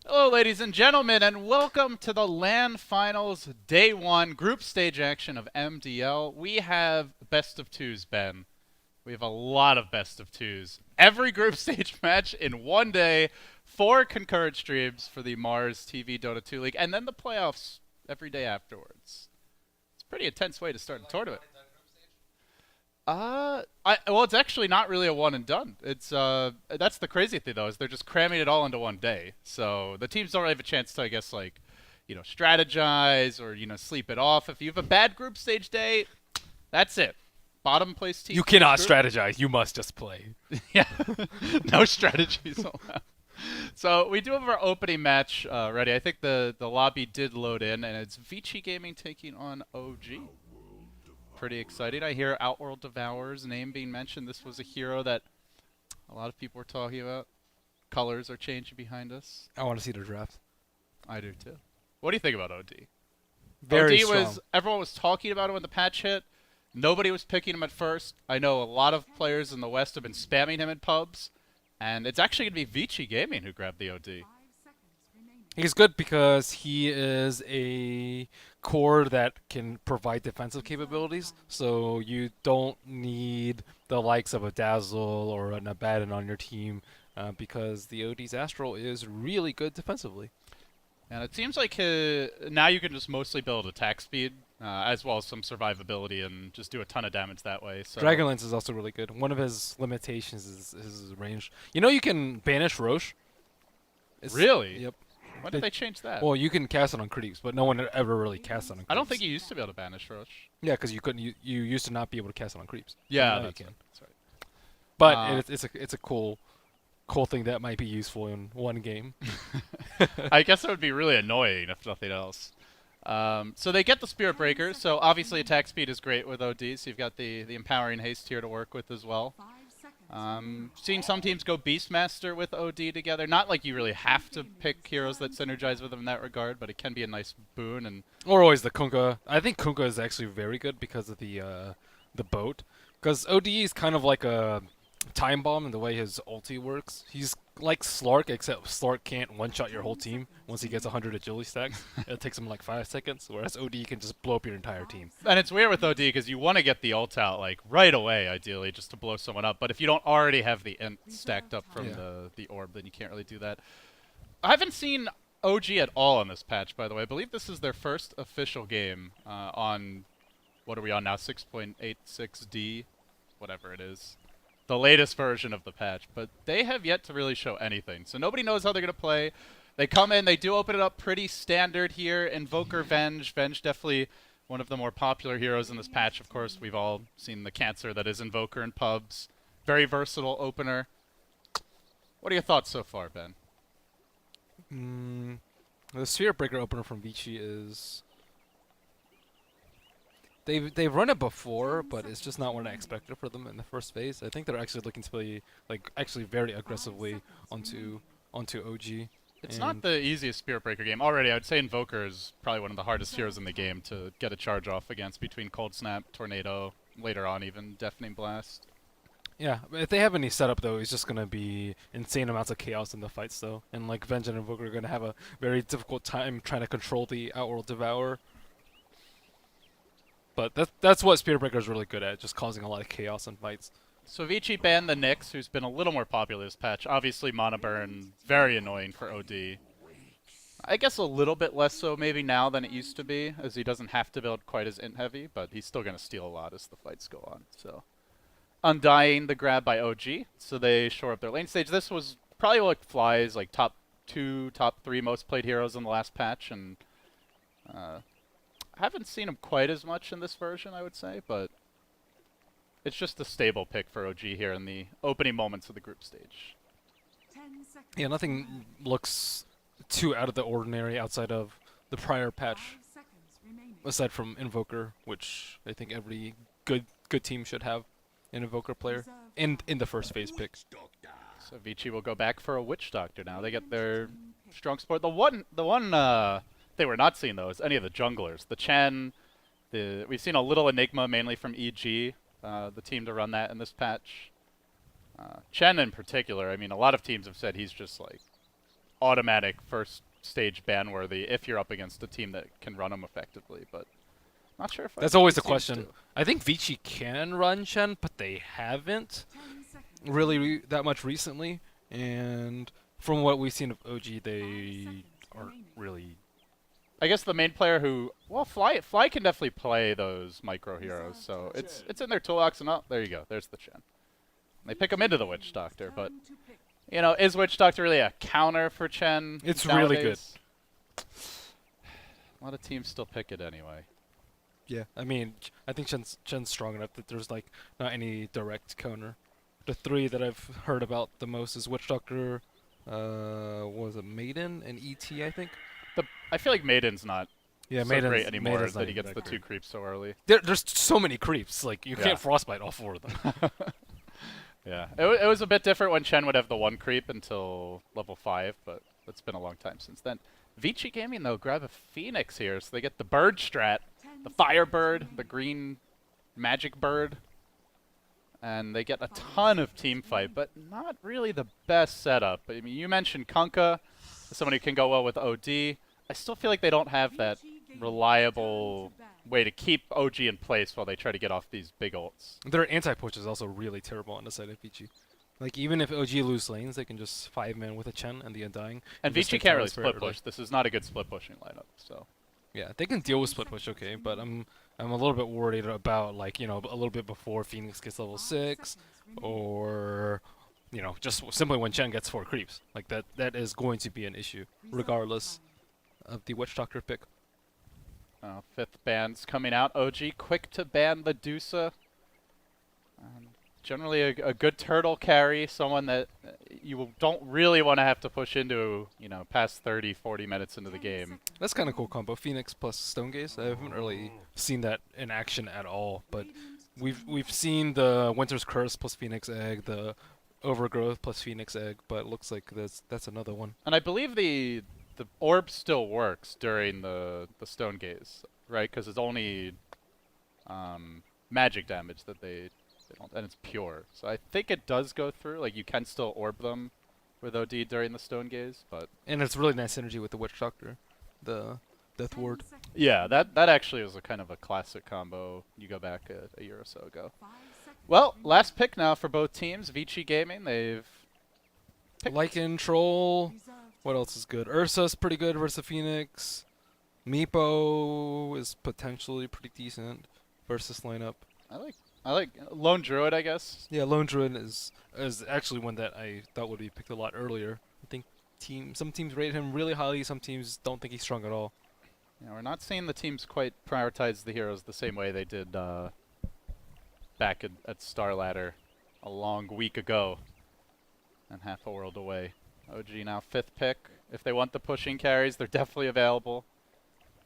Hello, ladies and gentlemen, and welcome to the LAN Finals Day 1 Group Stage action of MDL. We have best of twos, Ben. We have a lot of best of twos. Every group stage match in one day, 4 concurrent streams for the Mars TV Dota 2 League, and then the playoffs every day afterwards. It's a pretty intense way to start a tournament. Well, it's actually not really a one and done. It's that's the crazy thing though, is they're just cramming it all into one day. So the teams don't really have a chance to, I guess, like, strategize or sleep it off. If you have a bad group stage day, that's it. Bottom place team. You cannot strategize. You must just play. Yeah, no strategies allowed. So we do have our opening match ready. I think the lobby did load in, and it's Vici Gaming taking on OG. Pretty exciting. I hear Outworld Devourer's name being mentioned. This was a hero that a lot of people were talking about. Colors are changing behind us. I want to see the draft. I do too. What do you think about OD? Very OD strong. everyone was talking about him when the patch hit. Nobody was picking him at first. I know a lot of players in the West have been spamming him in pubs, and it's actually going to be Vici Gaming who grabbed the OD. He's good because he is a core that can provide defensive capabilities. So you don't need the likes of a Dazzle or an Abaddon on your team because the OD's Astral is really good defensively. And it seems like now you can just mostly build attack speed, as well as some survivability, and just do a ton of damage that way. So Dragonlance is also really good. One of his limitations is his range. You know you can banish Roche? Really? Yep. When did they change that? Well, you can cast it on creeps, but no one ever really casts it on creeps. I don't think you used to be able to banish Roche. Yeah, because you couldn't. You used to not be able to cast it on creeps. Yeah, Now that's you can. right. That's right. But it's a cool thing that might be useful in one game. I guess it would be really annoying if nothing else. So they get the Spirit Breaker, so obviously attack speed is great with OD, so you've got the Empowering Haste here to work with as well. Seeing some teams go Beastmaster with OD together. Not like you really have to pick heroes that synergize with them in that regard, but it can be a nice boon. And Or always the Kunkka. I think Kunkka is actually very good because of the boat. Because OD is kind of like a time bomb in the way his ulti works. He's like Slark, except Slark can't one-shot your whole team once he gets 100 agility stacks. It takes him like 5 seconds, whereas OD can just blow up your entire team. and it's weird with OD because you want to get the ult out like right away, ideally, just to blow someone up. But if you don't already have the int stacked up from the orb, then you can't really do that. I haven't seen OG at all on this patch, by the way. I believe this is their first official game on, what are we on now, 6.86D, whatever it is. The latest version of the patch, but they have yet to really show anything. So nobody knows how they're going to play. They come in, they do open it up pretty standard here. Invoker Venge. Venge definitely one of the more popular heroes in this patch. Of course, we've all seen the cancer that is Invoker in pubs. Very versatile opener. What are your thoughts so far, Ben? The Sphere Breaker opener from Vici is... They've run it before, but it's just not what I expected for them in the first phase. I think they're actually looking to play actually very aggressively onto OG. It's not the easiest Spirit Breaker game. Already, I would say Invoker is probably one of the hardest heroes in the game to get a charge off against, between Cold Snap, Tornado, later on even Deafening Blast. Yeah, if they have any setup though, it's just gonna be insane amounts of chaos in the fights though, and like Venge and Invoker are gonna have a very difficult time trying to control the Outworld Devourer. But that's what Spirit Breaker is really good at, just causing a lot of chaos in fights. So Vici banned the Nyx, who's been a little more popular this patch. Obviously, Mana Burn, very annoying for OD. I guess a little bit less so maybe now than it used to be, as he doesn't have to build quite as int heavy, but he's still going to steal a lot as the fights go on. So Undying, the grab by OG, so they shore up their lane stage. This was probably what Fly's like top 2, top 3 most played heroes in the last patch, and I haven't seen him quite as much in this version, I would say, but it's just a stable pick for OG here in the opening moments of the group stage. Yeah, nothing looks too out of the ordinary outside of the prior patch, aside from Invoker, which I think every good team should have an Invoker player in the first phase pick. So Vici will go back for a Witch Doctor now. They get their strong support. The one they were not seeing though is any of the junglers. The Chen, we've seen a little Enigma mainly from EG, the team to run that in this patch. Chen in particular, I mean, a lot of teams have said he's just like automatic first stage ban worthy if you're up against a team that can run them effectively. But not sure if That's always the teams question. do. I think Vici can run Chen, but they haven't really that much recently. And from what we've seen of OG, they aren't really. I guess the main player who, well, Fly can definitely play those micro heroes, so it's in their toolbox. And oh, there you go, there's the Chen. They pick him into the Witch Doctor, but you know, is Witch Doctor really a counter for Chen? It's nowadays? really good. A lot of teams still pick it anyway. Yeah, I mean, I think Chen's strong enough that there's like not any direct counter. The three that I've heard about the most is Witch Doctor, what was it, Maiden, and ET, I think. I feel like Maiden's not Yeah, so Maiden's great anymore Maiden's that not he even gets that the 2 great. creeps so early. There's so many creeps, like you Yeah. can't frostbite all 4 of them. Yeah, it was a bit different when Chen would have the 1 creep until level 5, but it's been a long time since then. Vici Gaming, though, grab a Phoenix here, so they get the bird strat, the fire bird, the green magic bird, and they get a ton of team fight, but not really the best setup. I mean, you mentioned Kunkka, someone who can go well with OD. I still feel like they don't have that reliable way to keep OG in place while they try to get off these big ults. Their anti-push is also really terrible on the side of Vici. Like, even if OG lose lanes, they can just 5-man with a Chen and the Undying. And just Vici take can't really towers split forever. push. This is not a good split pushing lineup, so. Yeah, they can deal with split push, okay, but I'm a little bit worried about, like, you know, a little bit before Phoenix gets level 6, or, you know, just simply when Chen gets 4 creeps. Like, that is going to be an issue, regardless of the Witch Doctor pick. 5th ban's coming out. OG quick to ban the Dusa. Generally a good turtle carry, someone that you don't really want to have to push into, you know, past 30, 40 minutes into the game. That's kind of cool combo. Phoenix plus Stone Gaze. I haven't really seen that in action at all, but we've seen the Winter's Curse plus Phoenix Egg, the Overgrowth plus Phoenix Egg, but it looks like that's another one. And I believe the orb still works during the Stone Gaze, right? Because it's only magic damage that they don't, and it's pure. So I think it does go through. Like, you can still orb them with OD during the Stone Gaze, but And it's really nice synergy with the Witch Doctor, the Death Ward. yeah, that actually was a kind of a classic combo. You go back a year or so ago. Well, last pick now for both teams. Vici Gaming, they've picked. Lycan, Troll. What else is good? Ursa's pretty good versus Phoenix. Meepo is potentially pretty decent versus lineup. I like Lone Druid, I guess. Yeah, Lone Druid is actually one that I thought would be picked a lot earlier. I think some teams rate him really highly, some teams don't think he's strong at all. Yeah, we're not seeing the teams quite prioritize the heroes the same way they did back at Star Ladder a long week ago and half a world away. OG now 5th pick. If they want the pushing carries, they're definitely available.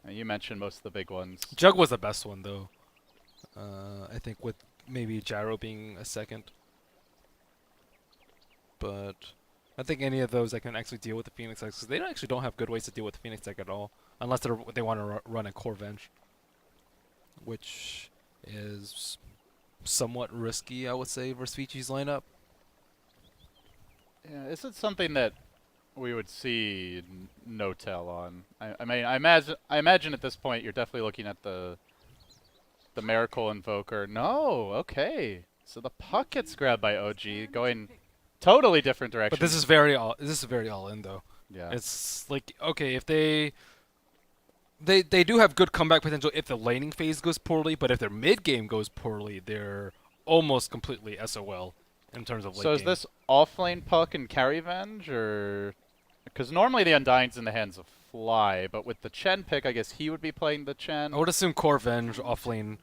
You mentioned most of the big ones. Jug was the best one though. I think with maybe Gyro being a second. But I think any of those that can actually deal with the Phoenix X, because they actually don't have good ways to deal with the Phoenix X at all, unless they want to run a Core Venge, which is somewhat risky, I would say, versus Vici's lineup. Yeah, is it something that we would see no tell on? I mean, I imagine at this point you're definitely looking at the Miracle Invoker. No, okay. So the puck gets grabbed by OG, going totally different direction. But this is very all in though. Yeah. It's like, okay, if they do have good comeback potential if the laning phase goes poorly, but if their mid game goes poorly, they're almost completely SOL in terms of late So is game. this off lane puck and carry venge, or because normally the Undying's in the hands of Fly, but with the Chen pick, I guess he would be playing the Chen. I would assume Core Venge offlane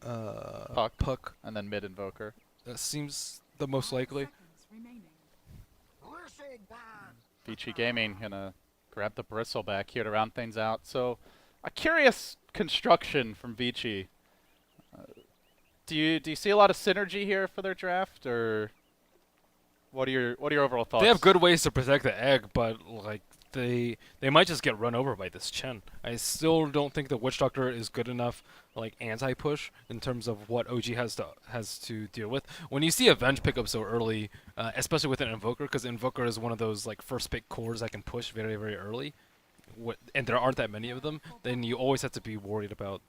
puck. And then mid Invoker. That seems the most likely. Vici Gaming gonna grab the bristle back here to round things out. So a curious construction from Vici. Do you see a lot of synergy here for their draft, or what are your overall thoughts? They have good ways to protect the egg, but like they might just get run over by this Chen. I still don't think the Witch Doctor is good enough, like anti-push in terms of what OG has to deal with. When you see Avenge pick up so early, especially with an Invoker, because Invoker is one of those like first pick cores that can push very very early, and there aren't that many of them, then you always have to be worried about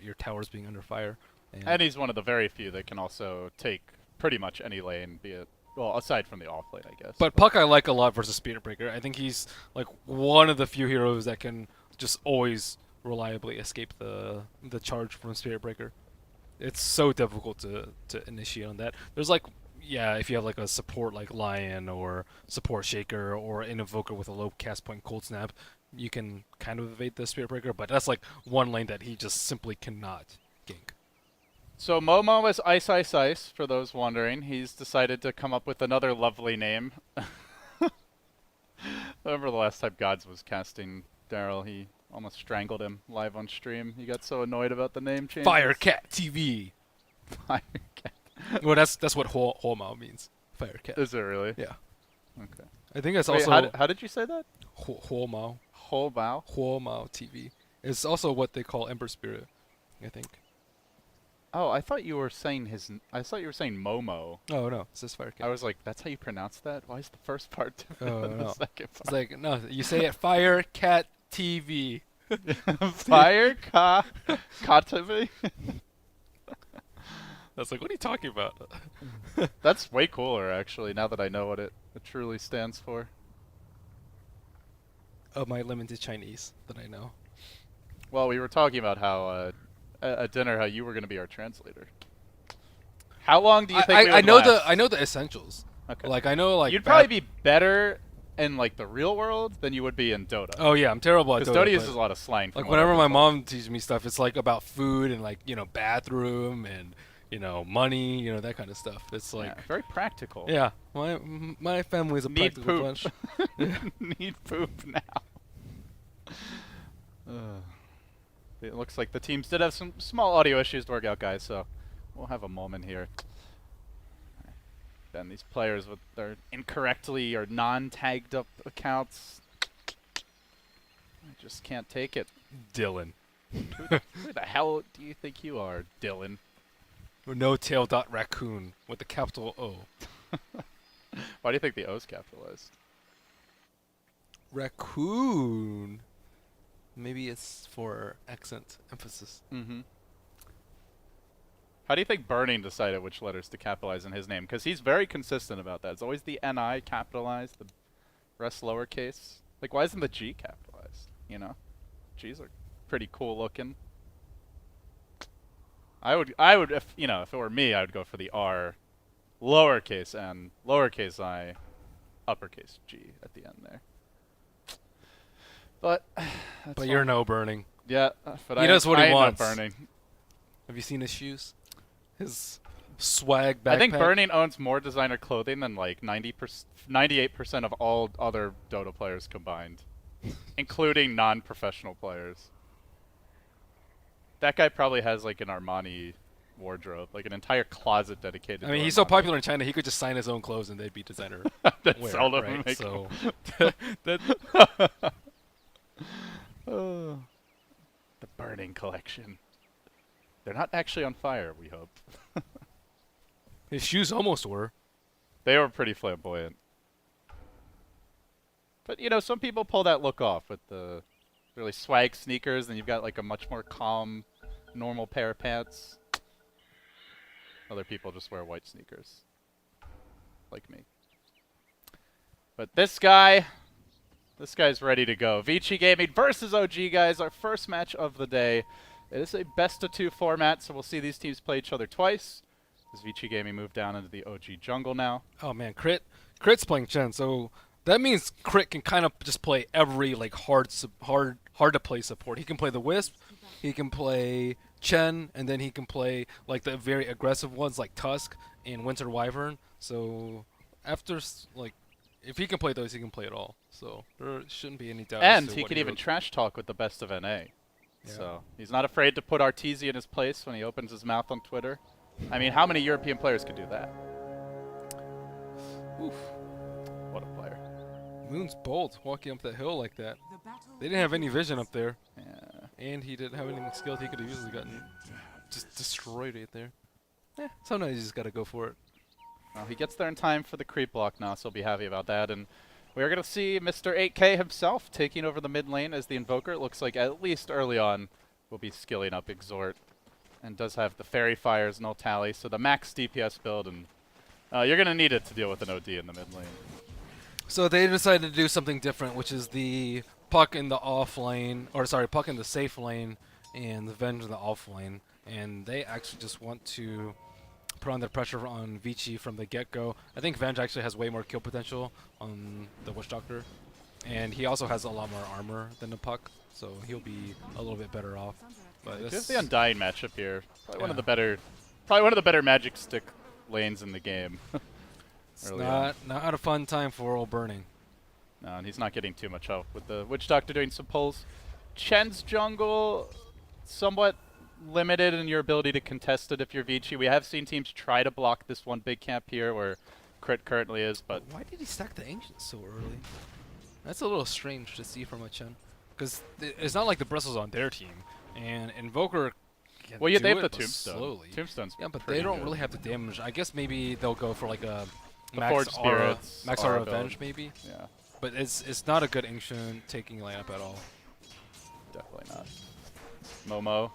your towers being under fire. And he's one of the very few that can also take pretty much any lane, be it, well, aside from the off lane, I guess. But Puck I like a lot versus Spirit Breaker. I think he's like one of the few heroes that can just always reliably escape the charge from Spirit Breaker. It's so difficult to initiate on that. There's like, yeah, if you have like a support like Lion or support Shaker or an Invoker with a low cast point Cold Snap, you can kind of evade the Spirit Breaker, but that's like one lane that he just simply cannot gank. So Momo is Ice Ice Ice, for those wondering. He's decided to come up with another lovely name. I remember the last time Gods was casting Daryl, he almost strangled him live on stream. He got so annoyed about the name change. Firecat TV. Firecat. Well, that's what Huomao means. Firecat. Is it really? Yeah. Okay. I think that's Wait, also how did you say that? Huomao. Huomao? Huomao TV. It's also what they call Ember Spirit, I think. Oh, I thought you were saying I thought you were saying Momo. Oh no, it says Firecat. I was like, that's how you pronounce that? Why is the first part different Oh, than the no. second It's part? like no, you say it Firecat TV. Fire TV? That's like, what are you talking about? That's way cooler, actually, now that I know what it truly stands for. Oh, my limited Chinese that I know. Well, we were talking about how at dinner how you were going to be our translator. How long do you think we would I know last? I know the essentials. Okay. Like I know like You'd probably be better in like the real world than you would be in Dota. Oh yeah, I'm terrible at Because Dota. Dota uses a lot of slang. Like whenever my mom teaches me stuff, it's like about food and like bathroom and money, that kind of stuff. It's like very practical. yeah, my family's a Need practical poop. bunch. Need poop now. It looks like the teams did have some small audio issues to work out, guys, so we'll have a moment here. Then these players with their incorrectly or non-tagged up accounts, I just can't take it. Dylan. Who the hell do you think you are, Dylan? No tail dot raccoon with the capital O. Why do you think the O's capitalized? Raccoon. Maybe it's for accent emphasis. Mm-hmm. How do you think Burning decided which letters to capitalize in his name? Because he's very consistent about that. It's always the N-I capitalized, the rest lowercase. Like, why isn't the G capitalized? G's are pretty cool looking. I would, if it were me, I would go for the R, lowercase N, lowercase I, uppercase G at the end there. But you're no Burning. Yeah, but He does what he wants. Burning. Have you seen his shoes? His swag backpack. I think Burning owns more designer clothing than like 98% of all other Dota players combined, including non-professional players. That guy probably has like an Armani wardrobe, like an entire closet dedicated. I mean, to he's Armani. so popular in China, he could just sign his own clothes and they'd be designer wear, seldom right? make So the Burning collection. They're not actually on fire, we hope. his shoes almost were. They were pretty flamboyant. But, some people pull that look off with the really swag sneakers, and you've got like a much more calm, normal pair of pants. Other people just wear white sneakers. Like me. But this guy's ready to go. Vici Gaming versus OG, guys. Our first match of the day. It is a best-of-2 format, so we'll see these teams play each other twice. As Vici Gaming move down into the OG jungle now. Oh man, Crit's playing Chen, so that means Crit can kind of just play every like hard to play support. He can play the Wisp, he can play Chen, and then he can play like the very aggressive ones like Tusk and Winter Wyvern. So after if he can play those, he can play it all. So there shouldn't be any doubt. And he can even trash talk with the best of NA. Yeah. So he's not afraid to put Arteezy in his place when he opens his mouth on Twitter. I mean, how many European players could do that? Oof. What a player. Moon's bold, walking up that hill like that. They didn't have any vision up there, Yeah. and he didn't have anything skilled. He could have easily gotten just destroyed right there. Sometimes you just gotta go for it. Well, he gets there in time for the creep block now, so he'll be happy about that. And we're going to see Mr. 8K himself taking over the mid lane as the Invoker. It looks like at least early on will be skilling up Exhort. And does have the Fairy Fires, Null Tally, so the max DPS build. And you're going to need it to deal with an OD in the mid lane. So they decided to do something different, which is the puck in the off lane, or sorry, puck in the safe lane, and the Venge in the off lane. And they actually just want to put on the pressure on Vici from the get-go. I think Venge actually has way more kill potential on the Witch Doctor, and he also has a lot more armor than the puck, so he'll be a little bit better off. But It's the Undying matchup here. Probably one of the better Magic Stick lanes in the game. It's not a fun time for old Burning. No, and he's not getting too much help with the Witch Doctor doing some pulls. Chen's jungle somewhat limited in your ability to contest it if you're Vici. We have seen teams try to block this one big camp here where Crit currently is, but Why did he stack the Ancients so early? That's a little strange to see from a Chen. Because it's not like the Bristle's on their team, and Invoker can well, yeah, do they have it, the but Tombstone. slowly. Tombstone's Yeah, but pretty they don't good. really have the damage. I guess maybe they'll go for like a The max Forged aura, Spirits, max aura aura build. Avenge maybe. Yeah, But it's not a good Ancient taking lineup at all. definitely not. Momo.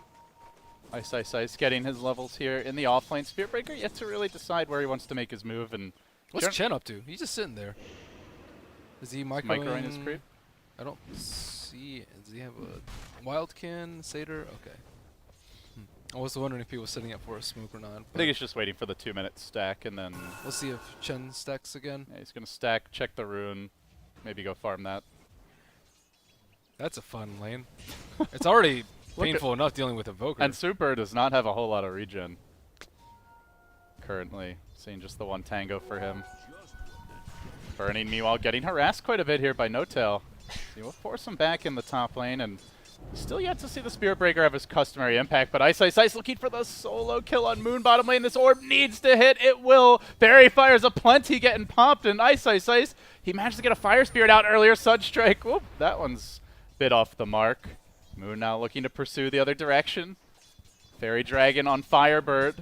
Ice getting his levels here in the offlane. Spiritbreaker yet to really decide where he wants to make his move, and What's Chen- Chen up to? He's just sitting there. Is he microing his creep. I don't see. Does he have a Wildkin, Satyr? Okay. I was wondering if he was setting up for a smoke or not. I But think he's just waiting for the 2-minute stack, and then we'll see if Chen stacks again. yeah, he's gonna stack, check the rune, maybe go farm that. That's a fun lane. It's already Look painful enough dealing with Invoker. And Super does not have a whole lot of regen currently. Seeing just the one tango for him. Burning, meanwhile, getting harassed quite a bit here by No-Tail. He will force him back in the top lane, and still yet to see the Spirit Breaker have his customary impact, but Ice looking for the solo kill on Moon bottom lane. This orb needs to hit. It will. Fairy Fire's aplenty getting popped, and Ice, he managed to get a Fire Spirit out earlier. Sunstrike, whoop, that one's bit off the mark. Moon now looking to pursue the other direction. Fairy Dragon on Firebird.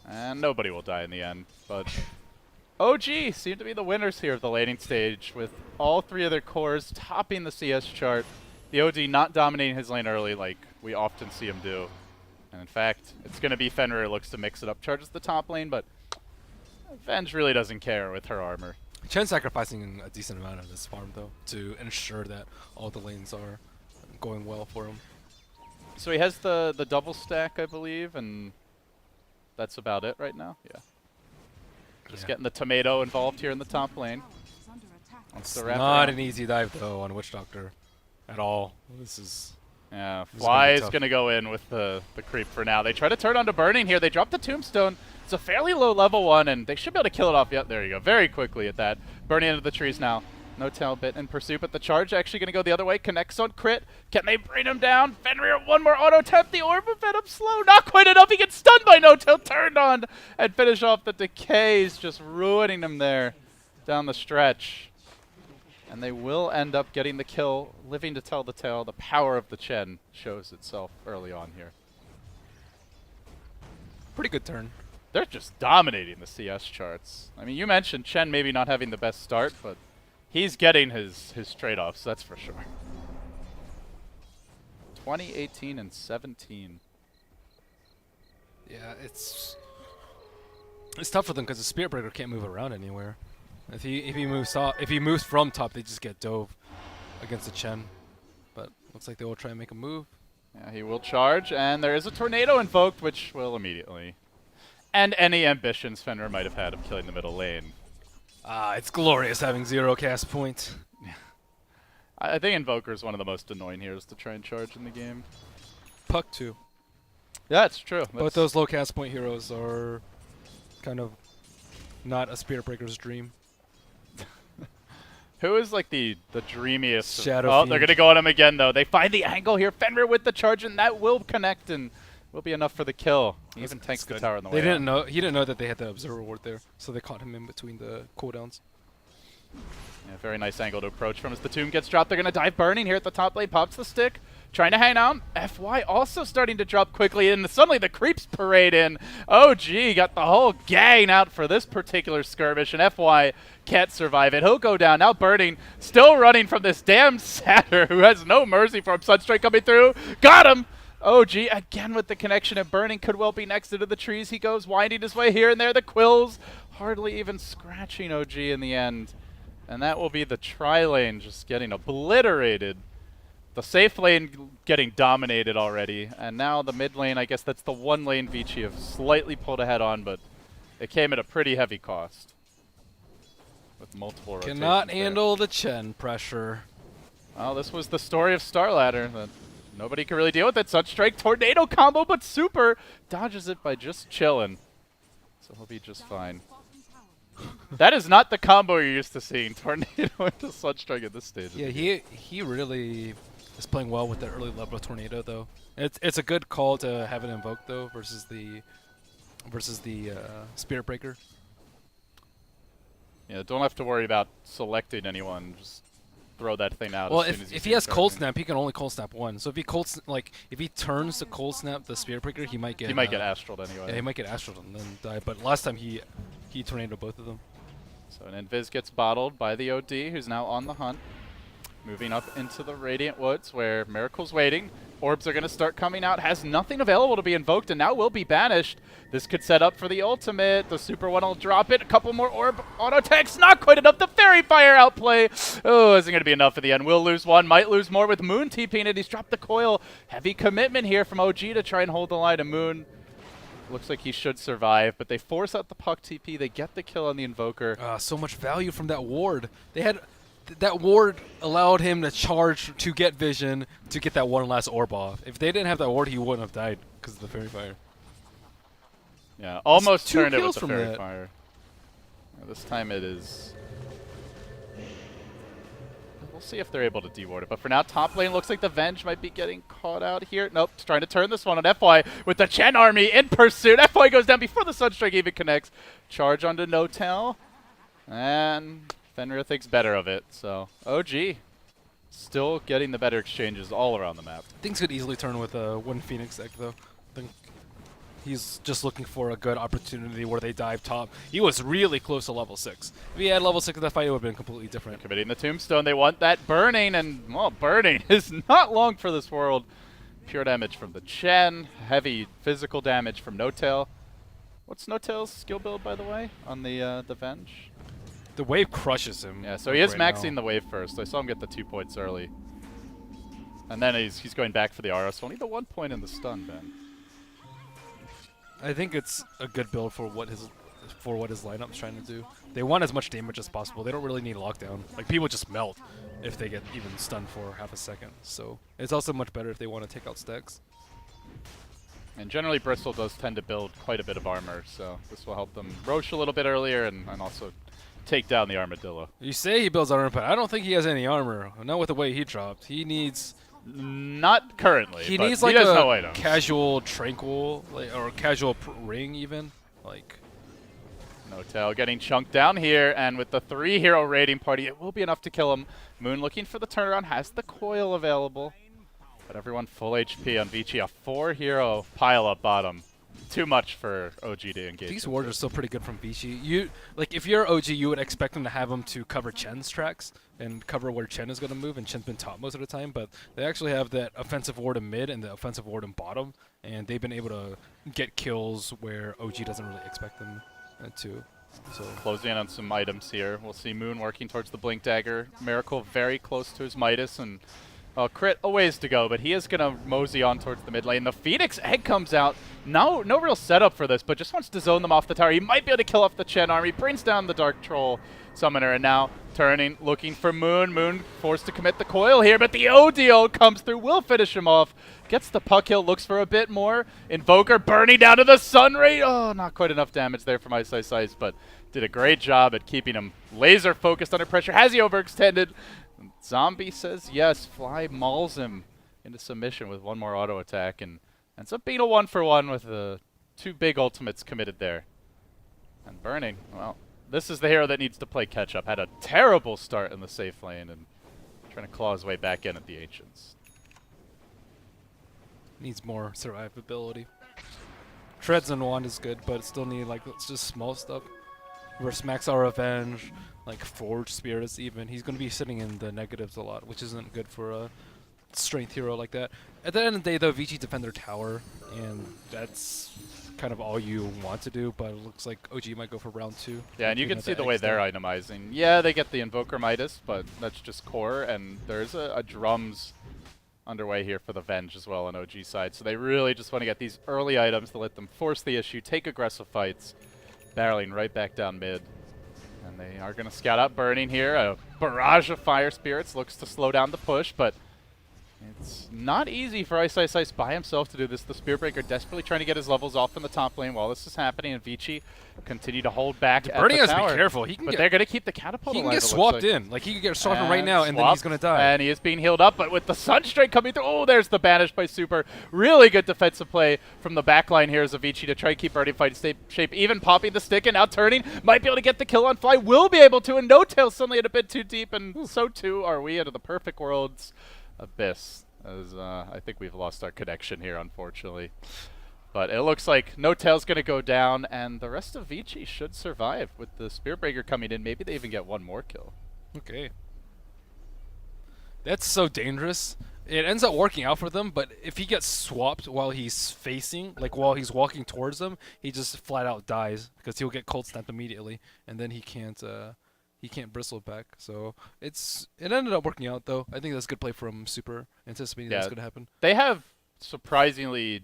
And nobody will die in the end, but OG seem to be the winners here of the laning stage, with all three of their cores topping the CS chart. The OD not dominating his lane early like we often see him do. And in fact, it's going to be Fenrir looks to mix it up, charges the top lane, but Venge really doesn't care with her armor. Chen sacrificing a decent amount of this farm though to ensure that all the lanes are going well for him. So he has the double stack, I believe, and that's about it right now. Yeah. Just getting the tomato involved here in the top lane. Wants to wrap Not around. an easy dive though on Witch Doctor at all. This is Yeah, This is Fly gonna be is tough. going to go in with the creep for now. They try to turn onto Burning here. They drop the Tombstone. It's a fairly low level one, and they should be able to kill it off. Yep, there you go. Very quickly at that. Burning into the trees now. No tail bit in pursuit, but the charge actually going to go the other way. Connects on crit. Can they bring him down? Fenrir, one more auto tap. The Orb of Venom slow. Not quite enough. He gets stunned by No Tail. Turned on and finish off the decays. Just ruining him there down the stretch. And they will end up getting the kill, living to tell the tale. The power of the Chen shows itself early on here. pretty good turn. They're just dominating the CS charts. I mean, you mentioned Chen maybe not having the best start, but he's getting his trade-offs, that's for sure. 2018 and 17. Yeah, it's tough for them because the Spirit Breaker can't move around anywhere. If he moves from top, they just get dove against the Chen. But looks like they will try and make a move. Yeah, he will charge, and there is a tornado invoked, which will immediately end any ambitions Fenrir might have had of killing the middle lane. Ah, it's glorious having 0 cast points. I think Invoker is one of the most annoying heroes to try and charge in the game. Puck too. Yeah, it's true. Both those low cast point heroes are kind of not a Spirit Breaker's dream. Who is like the dreamiest? Shadow Oh, Fiend. they're gonna go on him again though. They find the angle here. Fenrir with the charge, and that will connect and will be enough for the kill. He even tanks the tower on the way. They didn't out. know. He didn't know that they had the observer ward there, so they caught him in between the cooldowns. Yeah, very nice angle to approach from as the tomb gets dropped. They're going to dive Burning here at the top lane. Pops the stick. Trying to hang on. FY also starting to drop quickly, and suddenly the creeps parade in. OG got the whole gang out for this particular skirmish, and FY can't survive it. He'll go down. Now Burning still running from this damn Satyr who has no mercy for him. Sunstrike coming through. Got him! OG again with the connection, and Burning could well be next into the trees. He goes winding his way here and there. The quills hardly even scratching OG in the end. And that will be the tri-lane just getting obliterated. The safe lane getting dominated already, and now the mid lane, I guess that's the one lane Vici have slightly pulled ahead on, but it came at a pretty heavy cost. With multiple rotations Cannot there. handle the Chen pressure. Well, this was the story of Starladder, that nobody could really deal with it. Sunstrike tornado combo, but Super dodges it by just chilling. So he'll be just fine. That is not the combo you're used to seeing. Tornado into Sunstrike at this stage. Yeah, he really is playing well with the early level of Tornado though. It's a good call to have it invoked though versus the Spirit Breaker. Yeah, don't have to worry about selecting anyone. Just throw that thing out. Well, as soon as you if see he it has Cold starting. Snap, he can only Cold Snap one. So if he if he turns to Cold Snap the Spirit Breaker, he might get Astraled anyway. Yeah, he might get Astral and then die. But last time he tornadoed both of them. So an Invis gets bottled by the OD, who's now on the hunt. Moving up into the Radiant Woods, where Miracle's waiting. Orbs are going to start coming out. Has nothing available to be invoked, and now will be banished. This could set up for the ultimate. The Super One will drop it. A couple more Orb auto attacks. Not quite enough. The Fairy Fire outplay. Oh, isn't going to be enough in the end. Will lose one. Might lose more with Moon TPing it. He's dropped the coil. Heavy commitment here from OG to try and hold the line of Moon. Looks like he should survive, but they force out the Puck TP. They get the kill on the Invoker. So much value from that ward. They had that ward allowed him to charge to get vision to get that one last orb off. If they didn't have that ward, he wouldn't have died because of the Fairy Fire. Yeah, almost Two turned it with kills the from Fairy that. Fire. Yeah, this time it is... We'll see if they're able to deward it. But for now, top lane looks like the Venge might be getting caught out here. Nope, trying to turn this one on FY with the Chen army in pursuit. FY goes down before the Sunstrike even connects. Charge onto No-Tail. And Fenrir thinks better of it. So, OG still getting the better exchanges all around the map. Things could easily turn with one Phoenix deck, though. I think he's just looking for a good opportunity where they dive top. He was really close to level 6. If he had level 6 in that fight, it would have been completely different. Committing the Tombstone, they want that Burning, and, well, Burning is not long for this world. Pure damage from the Chen, heavy physical damage from No-Tail. What's No-Tail's skill build, by the way, on the Venge? The wave crushes him. Yeah, so he is right maxing now. the wave first. I saw him get the 2 points early. And then he's going back for the Aura, so only the 1 point in the stun, Ben. I think it's a good build for what his lineup's trying to do. They want as much damage as possible. They don't really need lockdown. Like, people just melt if they get even stunned for half a second. So it's also much better if they want to take out stacks. And generally, Bristol does tend to build quite a bit of armor, so this will help them roach a little bit earlier and also take down the Armadillo. You say he builds armor, but I don't think he has any armor. Not with the way he dropped. He needs... Not currently, He but needs like he does a no items. casual tranquil, or casual ring even. Like, No-Tail getting chunked down here, and with the 3-hero raiding party, it will be enough to kill him. Moon looking for the turnaround, has the coil available. But everyone full HP on Vici, a 4-hero pile-up bottom. Too much for OG to engage. these wards are still pretty good from Vici. Like, if you're OG, you would expect them to have him to cover Chen's tracks and cover where Chen is going to move, and Chen's been top most of the time, but they actually have that offensive ward in mid and the offensive ward in bottom, and they've been able to get kills where OG doesn't really expect them to. So Closing in on some items here. We'll see Moon working towards the Blink Dagger. Miracle very close to his Midas, and Crit a ways to go, but he is going to mosey on towards the mid lane. The Phoenix Egg comes out. No real setup for this, but just wants to zone them off the tower. He might be able to kill off the Chen army. Brings down the Dark Troll Summoner, and now turning, looking for Moon. Moon forced to commit the coil here, but the ODO comes through. Will finish him off. Gets the puck hill, looks for a bit more. Invoker burning down to the Sun Ray. Oh, not quite enough damage there from Ice Ice Ice, but did a great job at keeping him laser focused under pressure. Has he overextended? Zombie says yes. Fly mauls him into submission with one more auto attack, and ends up being a 1-for-1 with the 2 big ultimates committed there. And Burning, well, This is the hero that needs to play catch up. Had a terrible start in the safe lane and trying to claw his way back in at the Ancients. Needs more survivability. Treads and wand is good, but still need like it's just small stuff. Versus Max our Revenge, like Forge Spirits even. He's gonna be sitting in the negatives a lot, which isn't good for a strength hero like that. At the end of the day though, Vici defend their tower, and that's kind of all you want to do, but it looks like OG might go for round 2. Yeah, and you can see the way they're itemizing. Yeah, they get the Invoker Midas, but that's just core, and there's a drums underway here for the Venge as well on OG side. So they really just want to get these early items to let them force the issue, take aggressive fights, barreling right back down mid. And they are going to scout out Burning here. A barrage of Fire Spirits looks to slow down the push, but it's not easy for Ice Ice Ice by himself to do this. The Spearbreaker desperately trying to get his levels off in the top lane while this is happening, and Vici continue to hold back at Burning the has to tower. be careful. He can But get, they're going to keep the catapult he can alive, get it looks swapped like. in. Like he can get swapped in right now, and then he's Swapped, gonna die. And he is being healed up, but with the Sunstrike coming through, oh, there's the banish by Super. Really good defensive play from the backline here as Vici to try to keep Burning fight shape. Even popping the stick and now turning, might be able to get the kill on Fly. Will be able to, and No Tail suddenly a bit too deep, and so too are we into the Perfect World's abyss. As I think we've lost our connection here, unfortunately. But it looks like No Tail's going to go down, and the rest of Vici should survive with the Spearbreaker coming in. Maybe they even get one more kill. Okay. That's so dangerous. It ends up working out for them, but if he gets swapped while he's facing, like while he's walking towards them, he just flat out dies because he'll get cold snapped immediately, and then he can't bristle back. So it ended up working out though. I think that's good play from Super, anticipating that's gonna happen. They have surprisingly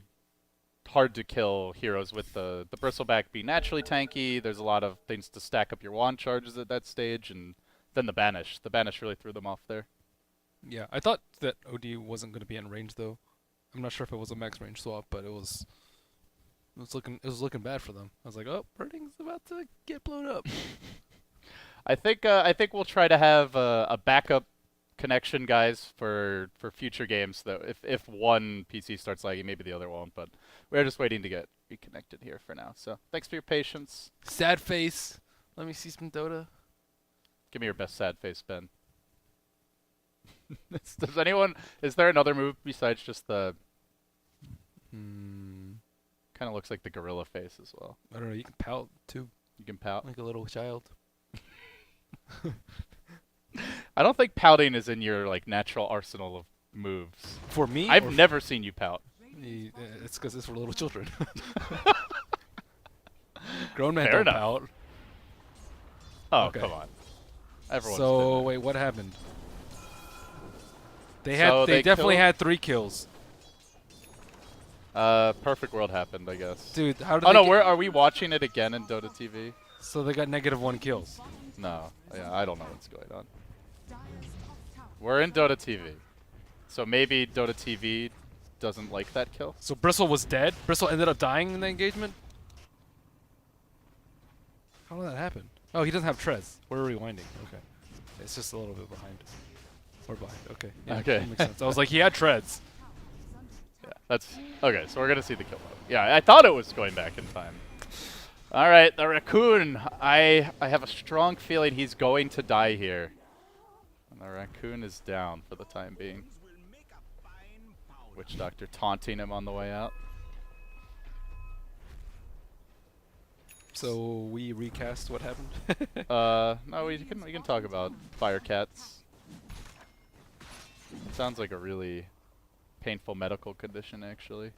hard to kill heroes with the bristleback being naturally tanky. There's a lot of things to stack up your wand charges at that stage, and then the banish. The banish really threw them off there. Yeah, I thought that OD wasn't gonna be in range though. I'm not sure if it was a max range swap, but it was looking bad for them. I was like, oh, Burning's about to get blown up. I think we'll try to have a backup connection, guys, for future games. Though if one PC starts lagging, maybe the other won't. But we're just waiting to get reconnected here for now. So thanks for your patience. Sad face. Let me see some Dota. Give me your best sad face, Ben. Does anyone? Is there another move besides just the? Kind of looks like the gorilla face as well. I don't know. You can pout too. You can pout like a little child. I don't think pouting is in your like natural arsenal of moves. For me, I've never seen you pout. It's because it's for little children. Grown men Fair don't enough. pout. Oh, Okay. come on. Everyone's So been there. wait, what happened? They So they definitely killed- had 3 kills. Perfect World happened, I guess. Dude, how did Oh they no, get- are we watching it again in Dota TV? So they got -1 kills. No, yeah, I don't know what's going on. We're in Dota TV, so maybe Dota TV doesn't like that kill. So Bristle was dead. Bristle ended up dying in the engagement. How did that happen? Oh, he doesn't have Trez. We're rewinding. Okay, it's just a little bit behind. We're behind. Okay. Yeah, Okay. that makes sense. I was like, he had Treads. Yeah, that's okay. So we're gonna see the kill mode. Yeah, I thought it was going back in time. All right, the raccoon. I have a strong feeling he's going to die here. And the raccoon is down for the time being. Witch Doctor taunting him on the way out. So we recast what happened. No, we can talk about Fire Cats. It sounds like a really painful medical condition, actually.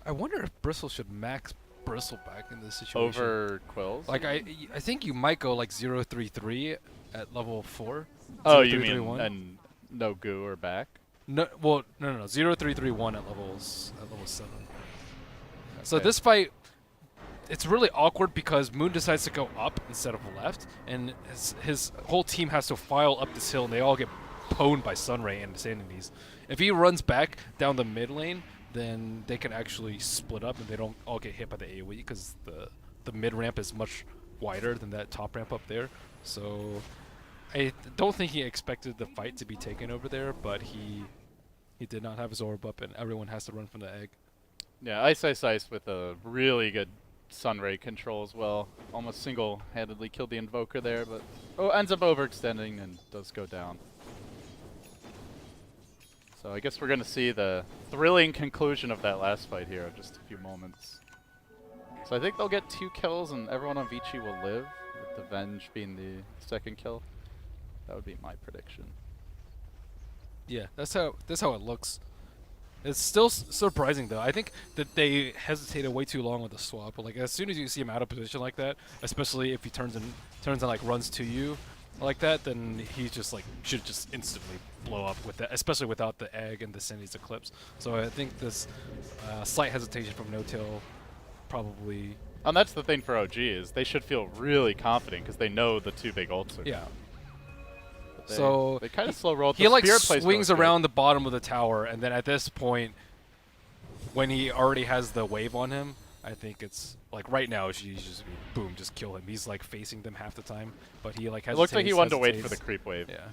I wonder if Bristle should max Bristle back in this situation. Over Quills? Like I think you might go like 0-3-3 at level 4. Oh, 0-3-3-1. you mean and no goo or back? No, well, no. 0-3-3-1 at level 7. So Okay. this fight, it's really awkward because Moon decides to go up instead of left, and his whole team has to file up this hill, and they all get pwned by Sunray and Sanities. If he runs back down the mid lane, then they can actually split up, and they don't all get hit by the AoE because the mid ramp is much wider than that top ramp up there. So I don't think he expected the fight to be taken over there, but he did not have his orb up, and everyone has to run from the egg. Yeah, Ice Ice Ice with a really good Sunray control as well. Almost single-handedly killed the Invoker there, but ends up overextending and does go down. So I guess we're going to see the thrilling conclusion of that last fight here in just a few moments. So I think they'll get 2 kills and everyone on Vici will live, with the Venge being the second kill. That would be my prediction. Yeah, that's how it looks. It's still surprising though. I think that they hesitated way too long with the swap. But like as soon as you see him out of position like that, especially if he turns and like runs to you like that, then he just like should just instantly blow up with that, especially without the egg and the Cindy's Eclipse. So I think this slight hesitation from No-Tail probably. And that's the thing for OG is they should feel really confident because they know the 2 big ults are. Yeah. So they kind of slow rolled. He like swings around the bottom of the tower, and then at this point, when he already has the wave on him, I think it's like right now she's just boom, just kill him. He's like facing them half the time, but he like hesitates. It looks like he wanted to wait for the creep wave. Yeah.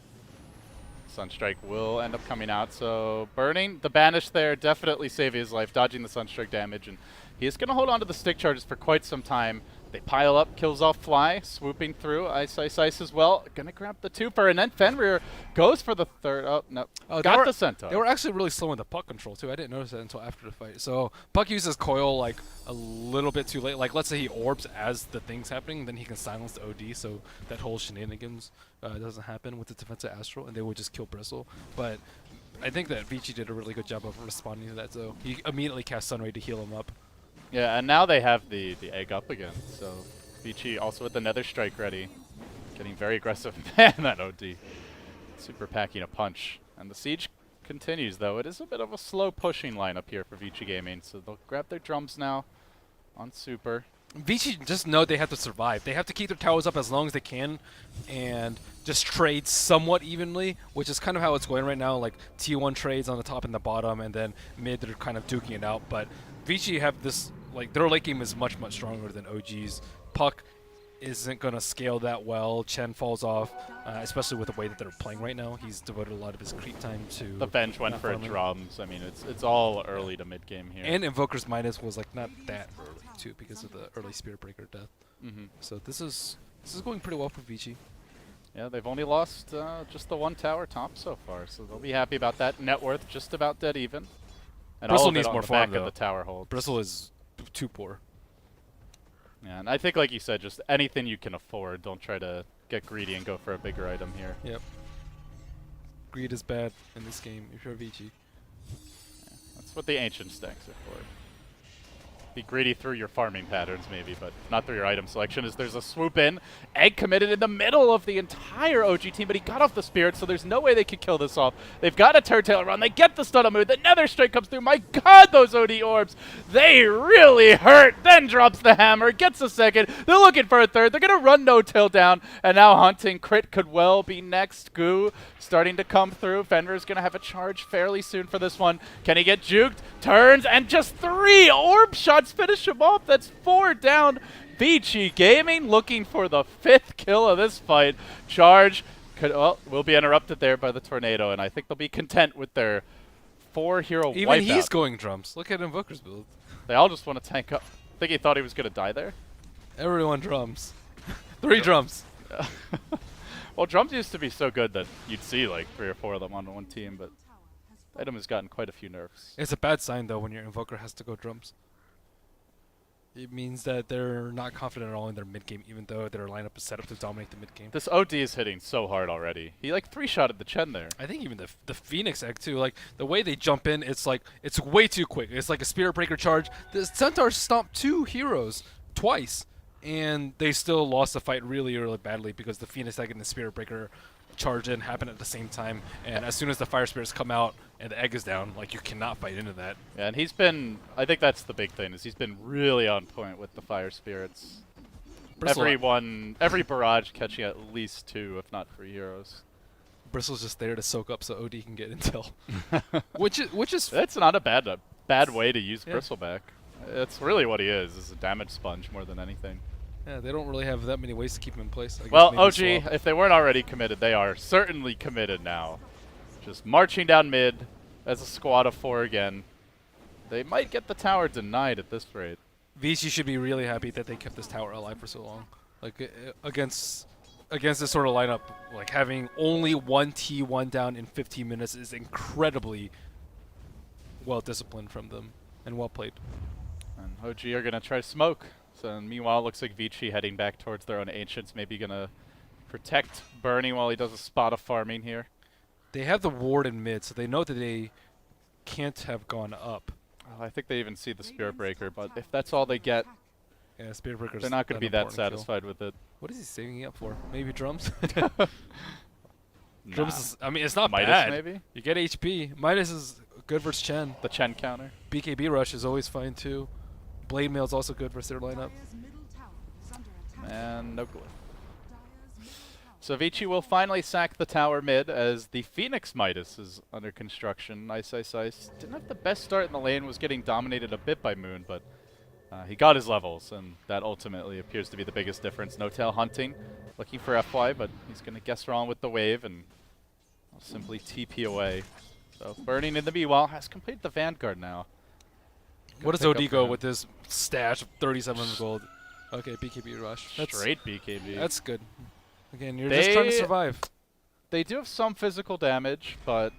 Sunstrike will end up coming out, so burning the banish there, definitely saving his life, dodging the Sunstrike damage, and he is going to hold on to the stick charges for quite some time. They pile up, kills off Fly, swooping through, Ice as well. Gonna grab the 2-fer, and then Fenrir goes for the 3rd. Oh, no. Got the Centaur. They were actually really slow in the puck control, too. I didn't notice that until after the fight. So puck uses coil, like, a little bit too late. Like, let's say he orbs as the thing's happening, then he can silence the OD, so that whole shenanigans doesn't happen with the defensive Astral, and they would just kill Bristle. But I think that Vici did a really good job of responding to that, so he immediately cast Sunray to heal him up. Yeah, and now they have the egg up again, so Vici also with the Nether Strike ready. Getting very aggressive. Man, that OD. Super packing a punch. And the siege continues, though. It is a bit of a slow pushing lineup here for Vici Gaming, so they'll grab their drums now on Super. Vici just know they have to survive. They have to keep their towers up as long as they can and just trade somewhat evenly, which is kind of how it's going right now. Like T1 trades on the top and the bottom, and then mid they're kind of duking it out. But Vici have this, like, their late game is much, much stronger than OG's. Puck isn't going to scale that well. Chen falls off, especially with the way that they're playing right now. He's devoted a lot of his creep time to... The bench went for drums. I mean, it's all early to mid-game here. And Invoker's Midas was, like, not that early, too, because of the early Spirit Breaker death. So this is going pretty well for Vici. Yeah, they've only lost just the 1 tower top so far, so they'll be happy about that. Net worth just about dead even. And Bristle all of needs it on more the farm, back of though. the tower hold. Bristle is too poor. Yeah, and I think, like you said, just anything you can afford. Don't try to get greedy and go for a bigger item here. Yep. Greed is bad in this game if you're Vici. Yeah, that's what the ancient stacks are for. Be greedy through your farming patterns, maybe, but not through your item selection. As there's a swoop in, egg committed in the middle of the entire OG team, but he got off the spirit, so there's no way they could kill this off. They've got a turtle run. They get the stun on move. The Nether Strike comes through. My God, those OD orbs! They really hurt. Then drops the hammer, gets a second. They're looking for a 3rd. They're gonna run No-Tail down, and now hunting. Crit could well be next. Goo starting to come through. Fenrir's gonna have a charge fairly soon for this one. Can he get juked? Turns, and just 3 orb shots finish him off. That's 4 down. Vici Gaming looking for the 5th kill of this fight. Charge will be interrupted there by the tornado, and I think they'll be content with their 4-hero wipeout. Even he's going drums. Look at Invoker's build. They all just want to tank up. I think he thought he was going to die there. Everyone drums. 3 drums. Well, drums used to be so good that you'd see like 3 or 4 of them on one team, but the item has gotten quite a few nerfs. It's a bad sign, though, when your Invoker has to go drums. It means that they're not confident at all in their mid-game, even though their lineup is set up to dominate the mid-game. This OD is hitting so hard already. He like 3-shotted the Chen there. I think even the Phoenix egg, too. Like, the way they jump in, it's like, it's way too quick. It's like a Spirit Breaker charge. The Centaur stomped 2 heroes twice, and they still lost the fight really, really badly because the Phoenix egg and the Spirit Breaker charge in happen at the same time, and as soon as the Fire Spirits come out and the egg is down, like, you cannot fight into that. Yeah, and he's been, I think that's the big thing, is he's been really on point with the Fire Spirits. Every barrage catching at least 2, if not 3 heroes. Bristle's just there to soak up so OD can get intel. which is That's not a bad way to use Bristleback. That's really what he is a damage sponge more than anything. Yeah, they don't really have that many ways to keep him in place. I guess Well, maybe OG, swap. if they weren't already committed, they are certainly committed now. Just marching down mid as a squad of 4 again. They might get the tower denied at this rate. Vici should be really happy that they kept this tower alive for so long. Like against this sort of lineup, like having only one T1 down in 15 minutes is incredibly well disciplined from them and well played. And OG are gonna try to smoke. So meanwhile, it looks like Vici heading back towards their own ancients, maybe gonna protect Bernie while he does a spot of farming here. They have the ward in mid, so they know that they can't have gone up. Well, I think they even see the Spirit Breaker, but if that's all they get, Yeah, Spirit Breaker's they're not going to be that important kill. satisfied with it. What is he saving it up for? Maybe drums? Nah. Drums is, I mean, it's not Midas, bad. maybe? You get HP. Midas is good versus Chen. The Chen counter. BKB Rush is always fine too. Blade Mail is also good versus their lineup. And no glyph. So Vici will finally sack the tower mid as the Phoenix Midas is under construction. Nice, nice, nice. Didn't have the best start in the lane, was getting dominated a bit by Moon, but he got his levels, and that ultimately appears to be the biggest difference. No tail hunting, looking for FY, but he's going to guess wrong with the wave and simply TP away. So Burning in the meanwhile has completed the Vanguard now. What does Pick up OD for go him. with this stash of 37 gold? Okay, BKB Rush. That's, Straight BKB. that's good. Again, you're just trying to They- survive. They do have some physical damage, but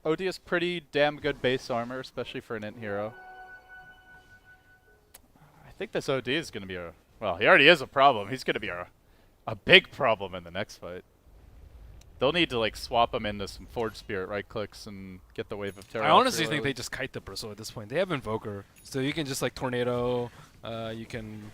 OD has pretty damn good base armor, especially for an int hero. I think this OD is going to be a... Well, he already is a problem. He's going to be a big problem in the next fight. They'll need to like swap him into some Forge Spirit right clicks and get the Wave of Terror. I off honestly real think they early. just kite the Bristle at this point. They have Invoker, so you can just like Tornado, you can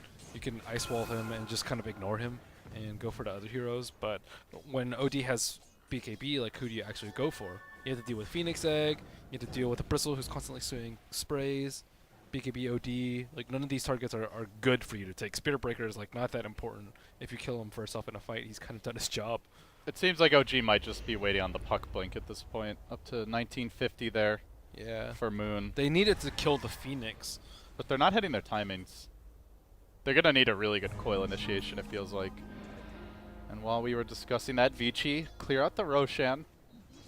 Ice Wall him and just kind of ignore him and go for the other heroes. But when OD has BKB, like who do you actually go for? You have to deal with Phoenix Egg, you have to deal with the Bristle who's constantly swinging sprays, BKB OD. Like none of these targets are good for you to take. Spirit Breaker is like not that important. If you kill him first off in a fight, he's kind of done his job. It seems like OG might just be waiting on the puck blink at this point. Up to 1950 there Yeah. for Moon. They needed to kill the Phoenix. But they're not hitting their timings. They're going to need a really good coil initiation, it feels like. And while we were discussing that, Vici, clear out the Roshan.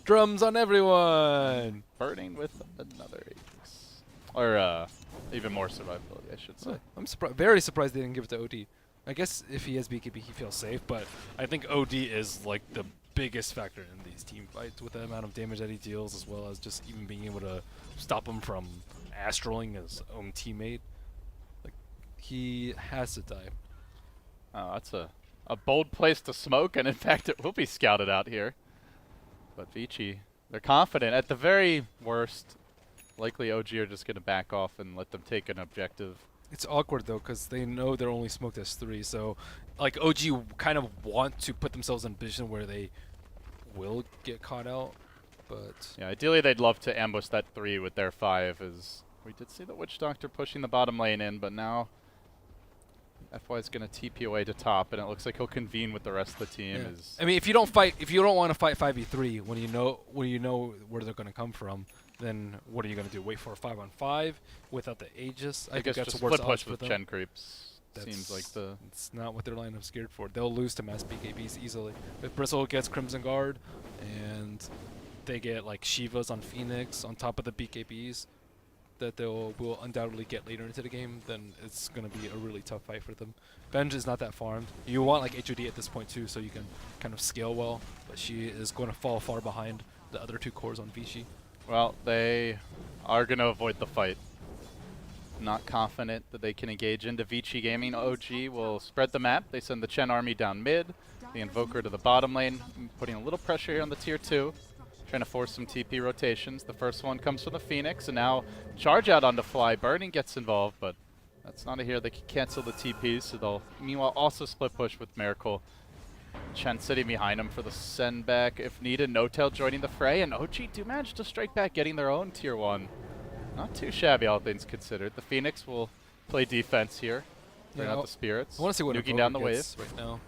Drums on everyone! Burning with another Aegis. Or even more survivability, I should say. I'm very surprised they didn't give it to OD. I guess if he has BKB, he feels safe, but I think OD is like the biggest factor in these team fights with the amount of damage that he deals, as well as just even being able to stop him from astraling his own teammate. Like, he has to die. Oh, that's a bold place to smoke, and in fact it will be scouted out here. But Vici, they're confident. At the very worst, likely OG are just going to back off and let them take an objective. It's awkward though, because they know they're only smoked as 3, so like OG kind of want to put themselves in a position where they will get caught out, but Yeah, ideally they'd love to ambush that 3 with their 5, as we did see the Witch Doctor pushing the bottom lane in, but now FY is going to TP away to top, and it looks like he'll convene with the rest of the team. yeah. As I mean, if you don't want to fight 5v3 when you know where they're going to come from, then what are you going to do? Wait for a 5-on-5 without the Aegis? I think guess that's just the worst split push odds for with them. Chen creeps seems like the... It's not what their lineup's scared for. They'll lose to mass BKBs easily. If Bristle gets Crimson Guard, and they get like Shivas on Phoenix on top of the BKBs that will undoubtedly get later into the game, then it's going to be a really tough fight for them. Venge is not that farmed. You want like HOD at this point too, so you can kind of scale well, but she is going to fall far behind the other 2 cores on Vici. Well, they are going to avoid the fight. Not confident that they can engage into Vici Gaming. OG will spread the map. They send the Chen army down mid, the Invoker to the bottom lane, putting a little pressure here on the tier 2. Trying to force some TP rotations. The first one comes from the Phoenix, and now charge out onto Fly. Burning gets involved, but that's not a hero that can cancel the TPs, so they'll meanwhile also split push with Miracle. Chen sitting behind him for the send back if needed. No Tail joining the fray, and OG do manage to strike back, getting their own tier 1. Not too shabby, all things considered. The Phoenix will play defense here. Bring out the Spirits. I want to see what nuking Invoker down the wave. gets right now.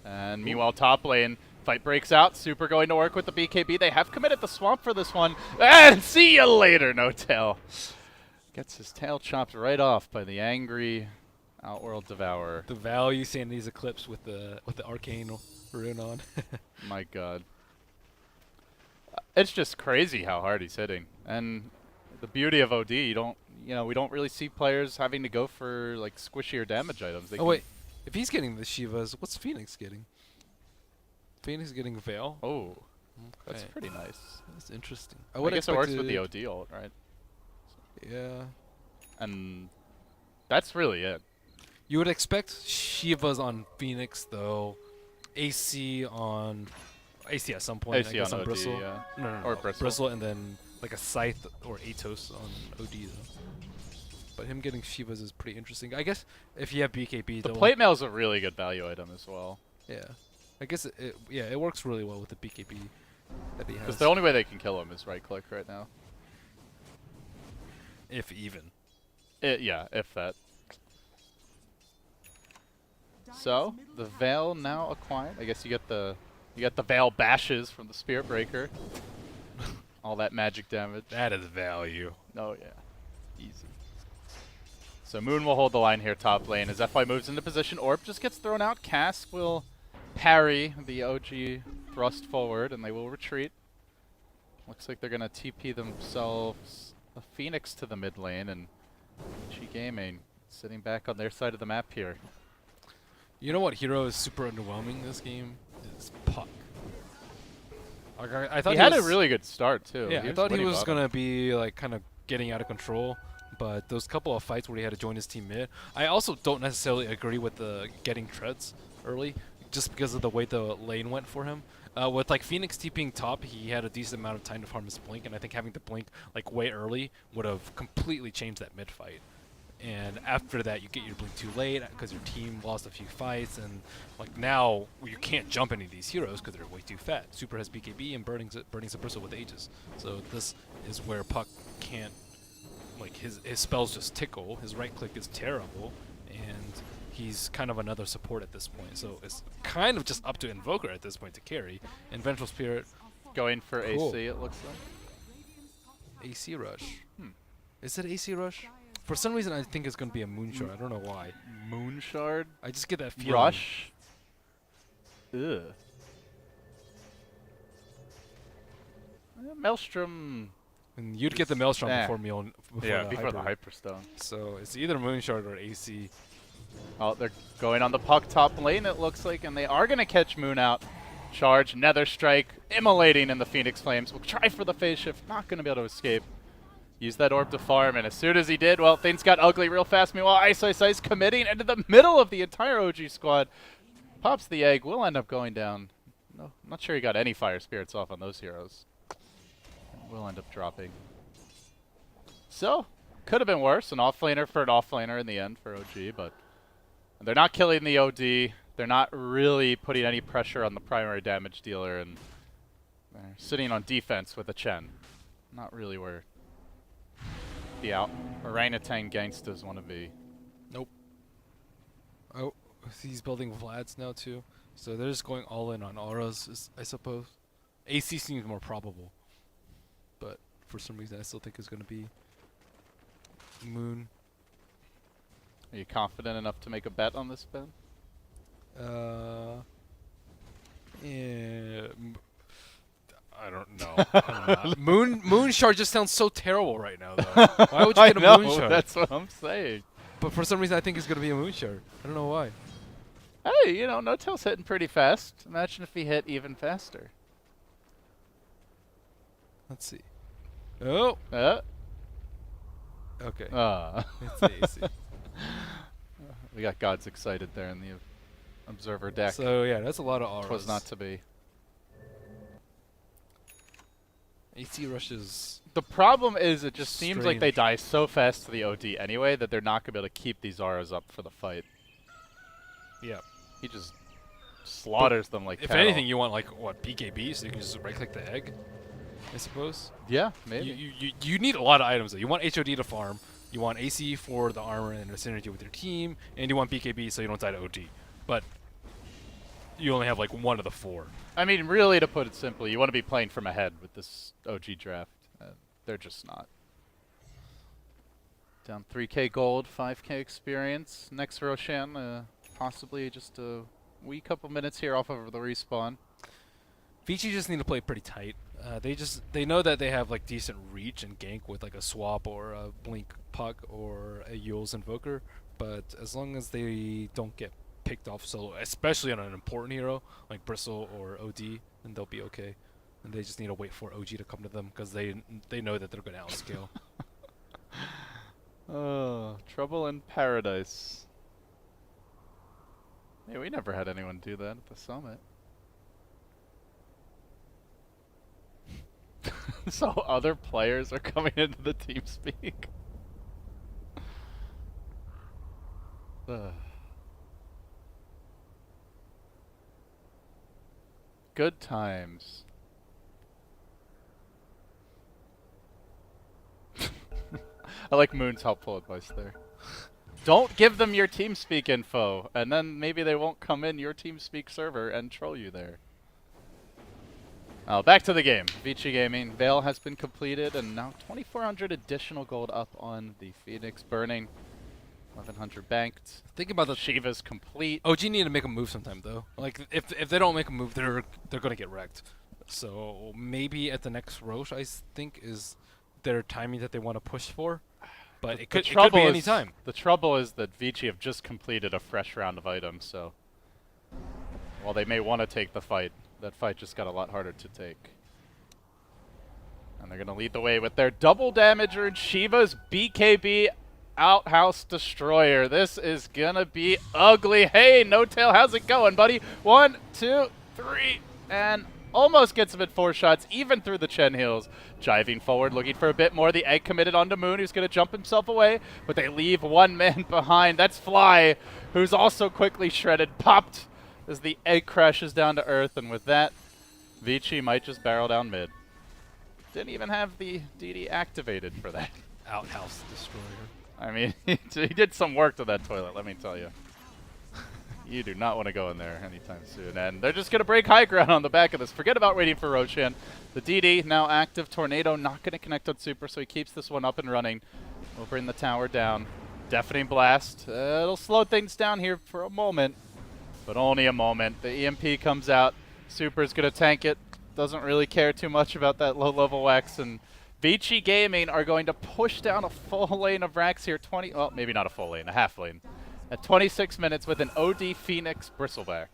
And meanwhile, top lane, fight breaks out. Super going to work with the BKB. They have committed the swamp for this one. And see you later, No Tail. Gets his tail chopped right off by the angry Outworld Devourer. The value Sanity's Eclipse with the arcane rune on. My god. It's just crazy how hard he's hitting. And the beauty of OD. You don't, we don't really see players having to go for like squishier damage items. They Oh wait, if he's getting the Shivas, what's Phoenix getting? Phoenix getting Veil. Oh, that's Okay. pretty nice. That's interesting. I guess it works with the OD ult, right? Yeah. And that's really it. You would expect Shivas on Phoenix though, AC on AC at some point. I AC guess on on OD, Bristle. yeah. No, Or Bristle. and then like a Scythe or Atos on OD though. But him getting Shivas is pretty interesting. I guess if you have BKB, The they'll- plate mail is a really good value item as well. Yeah. I guess it works really well with the BKB that he Because has. the only way they can kill him is right click right now. If even. Yeah, if that. So the Veil now acquired. I guess you get the Veil bashes from the Spirit Breaker. All that magic damage. That is value. Oh yeah, easy. So Moon will hold the line here top lane as FY moves into position. Orb just gets thrown out. Cask will parry the OG thrust forward, and they will retreat. Looks like they're gonna TP themselves a Phoenix to the mid lane, and Vici Gaming sitting back on their side of the map here. You know what hero is super underwhelming this game? Is Puck. Like, I thought He had a was- really good start too. Yeah, I thought he winning was bottom. gonna be like kind of getting out of control, but those couple of fights where he had to join his team mid. I also don't necessarily agree with the getting treads early, just because of the way the lane went for him. With like Phoenix TPing top, he had a decent amount of time to farm his blink, and I think having the blink like way early would have completely changed that mid fight. And after that, you get your blink too late because your team lost a few fights, and like now you can't jump any of these heroes because they're way too fat. Super has BKB and burning Bristle with Aegis. So this is where Puck can't, like his spells just tickle. His right click is terrible, and he's kind of another support at this point. So it's kind of just up to Invoker at this point to carry. And Vengeful Spirit Going for Cool. AC, it looks like. AC Rush. Hmm. Is it AC Rush? For some reason, I think it's gonna be a Moonshard. I don't know why. Moon Shard? I just get that feeling. Rush? Ugh. Maelstrom. And you'd get the Maelstrom Eh. before Meal. Before the Hyper. Hyperstone. So it's either Moonshard or AC. Oh, they're going on the Puck top lane, it looks like, and they are going to catch Moon out. Charge, Nether Strike, immolating in the Phoenix Flames. Will try for the phase shift, not going to be able to escape. Use that orb to farm, and as soon as he did, well, things got ugly real fast. Meanwhile, Ice committing into the middle of the entire OG squad. Pops the egg, will end up going down. No, I'm not sure he got any Fire Spirits off on those heroes. Will end up dropping. So, could have been worse. An offlaner for an offlaner in the end for OG, but they're not killing the OD. They're not really putting any pressure on the primary damage dealer, and they're sitting on defense with a Chen. Not really where the orangutan gangsters want to be. Nope. Oh, he's building Vlads now too. So they're just going all in on auras, I suppose. AC seems more probable, but for some reason I still think it's going to be Moon. Are you confident enough to make a bet on this, Ben? Yeah. I don't know. I'm not. Moonshard just sounds so terrible right now, though. Why would you get a I know, Moonshard? that's what I'm saying. But for some reason, I think it's going to be a Moonshard. I don't know why. Hey, No Tail's hitting pretty fast. Imagine if he hit even faster. Let's see. Oh, Uh, okay. uh. It's AC. We got gods excited there in the observer deck. So yeah, that's a lot of auras. Was not to be. AC rushes. The problem is it just seems like they Strange. die so fast to the OD anyway that they're not going to be able to keep these auras up for the fight. Yeah. He just slaughters them like If cattle. anything, you want like what BKB, so you can just right-click the egg. I suppose. Yeah, maybe. You need a lot of items though. You want HOD to farm. You want AC for the armor and the synergy with your team, and you want BKB so you don't die to OD. But you only have like one of the four. I mean, really, to put it simply, you want to be playing from ahead with this OG draft. They're just not. Down 3k gold, 5k experience. Next Roshan, possibly just a wee couple minutes here off of the respawn. Vici just need to play pretty tight. They know that they have like decent reach and gank with like a swap or a blink puck or a Yule's invoker, but as long as they don't get picked off solo, especially on an important hero like Bristle or OD, then they'll be okay. And they just need to wait for OG to come to them because they know that they're going to outscale. Oh, trouble in paradise. Hey, we never had anyone do that at the summit. So other players are coming into the team speak. Good times. I like Moon's helpful advice there. Don't give them your TeamSpeak info, and then maybe they won't come in your TeamSpeak server and troll you there. Oh, back to the game. Vici Gaming. Veil has been completed, and now 2,400 additional gold up on the Phoenix burning. 1,100 banked. Think about the Shiva's complete. OG need to make a move sometime though. Like if they don't make a move, they're gonna get wrecked. So maybe at the next Roche, I think is their timing that they want to push for. But it could be any time. The trouble is that Vici have just completed a fresh round of items, so while they may want to take the fight, that fight just got a lot harder to take. And they're going to lead the way with their double damager and Shiva's BKB Outhouse Destroyer. This is going to be ugly. Hey, No Tail, how's it going, buddy? 1, 2, 3, and almost gets him at 4 shots, even through the Chen heals. Jiving forward, looking for a bit more. The egg committed onto Moon, who's going to jump himself away, but they leave one man behind. That's Fly, who's also quickly shredded, popped as the egg crashes down to earth, and with that, Vici might just barrel down mid. Didn't even have the DD activated for that. Outhouse Destroyer. I mean, he did some work to that toilet, let me tell you. You do not want to go in there anytime soon. And they're just going to break high ground on the back of this. Forget about waiting for Roshan. The DD now active. Tornado not going to connect on Super, so he keeps this one up and running. We'll bring the tower down. Deafening Blast. It'll slow things down here for a moment, but only a moment. The EMP comes out. Super's going to tank it. Doesn't really care too much about that low-level Wax. And Vici Gaming are going to push down a full lane of Rax here. Well, maybe not a full lane, a half lane. At 26 minutes with an OD Phoenix Bristleback.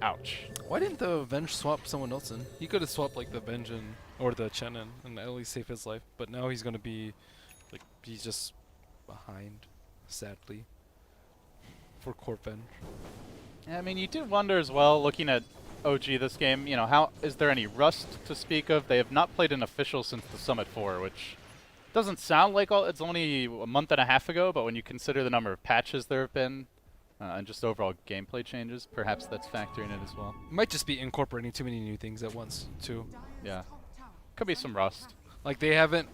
Ouch. Why didn't the Venge swap someone else in? He could have swapped like the Venge in, or the Chen in, and at least save his life. But now he's going to be, like, he's just behind, sadly, for Corp Venge. Yeah, I mean, you do wonder as well, looking at OG this game, you know, how is there any rust to speak of? They have not played an official since the Summit 4, which doesn't sound like it's only a month and a half ago, but when you consider the number of patches there have been and just overall gameplay changes, perhaps that's factoring in as well. Might just be incorporating too many new things at once, too. Yeah. Could be some rust. Like, they haven't,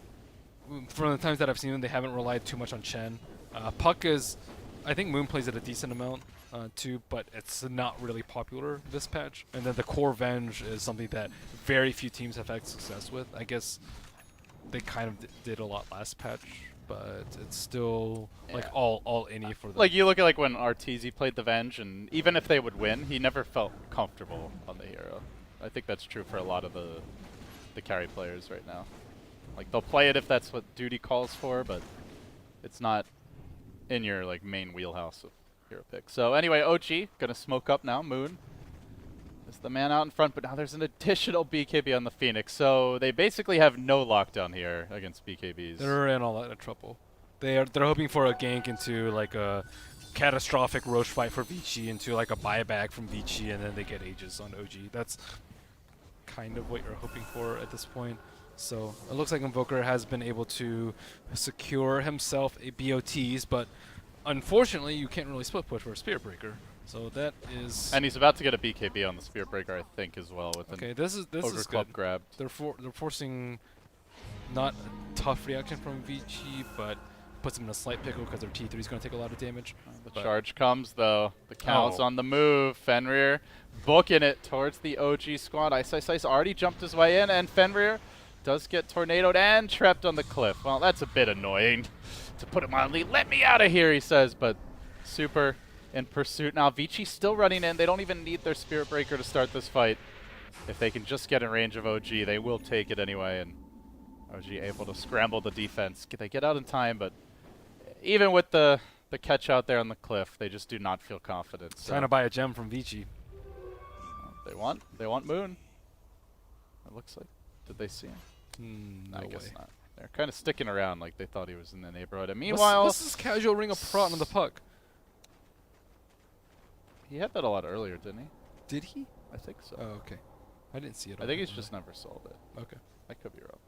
from the times that I've seen them, they haven't relied too much on Chen. Puck is, I think Moon plays it a decent amount, too, but it's not really popular this patch. And then the core Venge is something that very few teams have had success with. I guess they kind of did a lot last patch, but it's still like all innie for them. Like you look at like when Arteezy played the Venge, and even if they would win, he never felt comfortable on the hero. I think that's true for a lot of the carry players right now. Like they'll play it if that's what duty calls for, but it's not in your like main wheelhouse of hero picks. So anyway, OG gonna smoke up now. Moon is the man out in front, but now there's an additional BKB on the Phoenix, so they basically have no lockdown here against BKBs. They're in a lot of trouble. They're hoping for a gank into like a catastrophic Roche fight for Vici, into like a buyback from Vici, and then they get Aegis on OG. That's kind of what you're hoping for at this point. So it looks like Invoker has been able to secure himself a BOTs, but unfortunately you can't really split push for a Spirit Breaker. So that is, and he's about to get a BKB on the Spirit Breaker, I think, as well. With okay, this is good. Grabbed. They're forcing not a tough reaction from Vici, but puts him in a slight pickle because their T3 is going to take a lot of damage. The charge comes though. The Cal's on the move. Fenrir booking it towards the OG squad. Ice already jumped his way in, and Fenrir does get tornadoed and trapped on the cliff. Well, that's a bit annoying, to put it mildly. Let me out of here, he says, but Super in pursuit. Now Vici still running in. They don't even need their Spirit Breaker to start this fight. if they can just get in range of OG, they will take it anyway, and OG able to scramble the defense. They get out in time, but even with the catch out there on the cliff, they just do not feel confident. So Trying to buy a gem from Vici. they want Moon. It looks like. Did they see him? No I guess way. not. They're kind of sticking around like they thought he was in the neighborhood. And meanwhile, What's this casual ring of prot on the puck? he had that a lot earlier, didn't he? Did he? I think so. Oh, okay. I didn't see it. I think he's just never sold it. Okay. I could be wrong.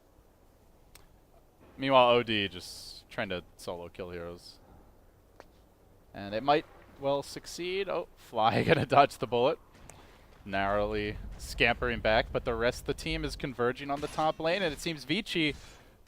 Meanwhile, OD just trying to solo kill heroes. And it might well succeed. Oh, Fly gonna dodge the bullet. Narrowly scampering back, but the rest of the team is converging on the top lane, and it seems Vici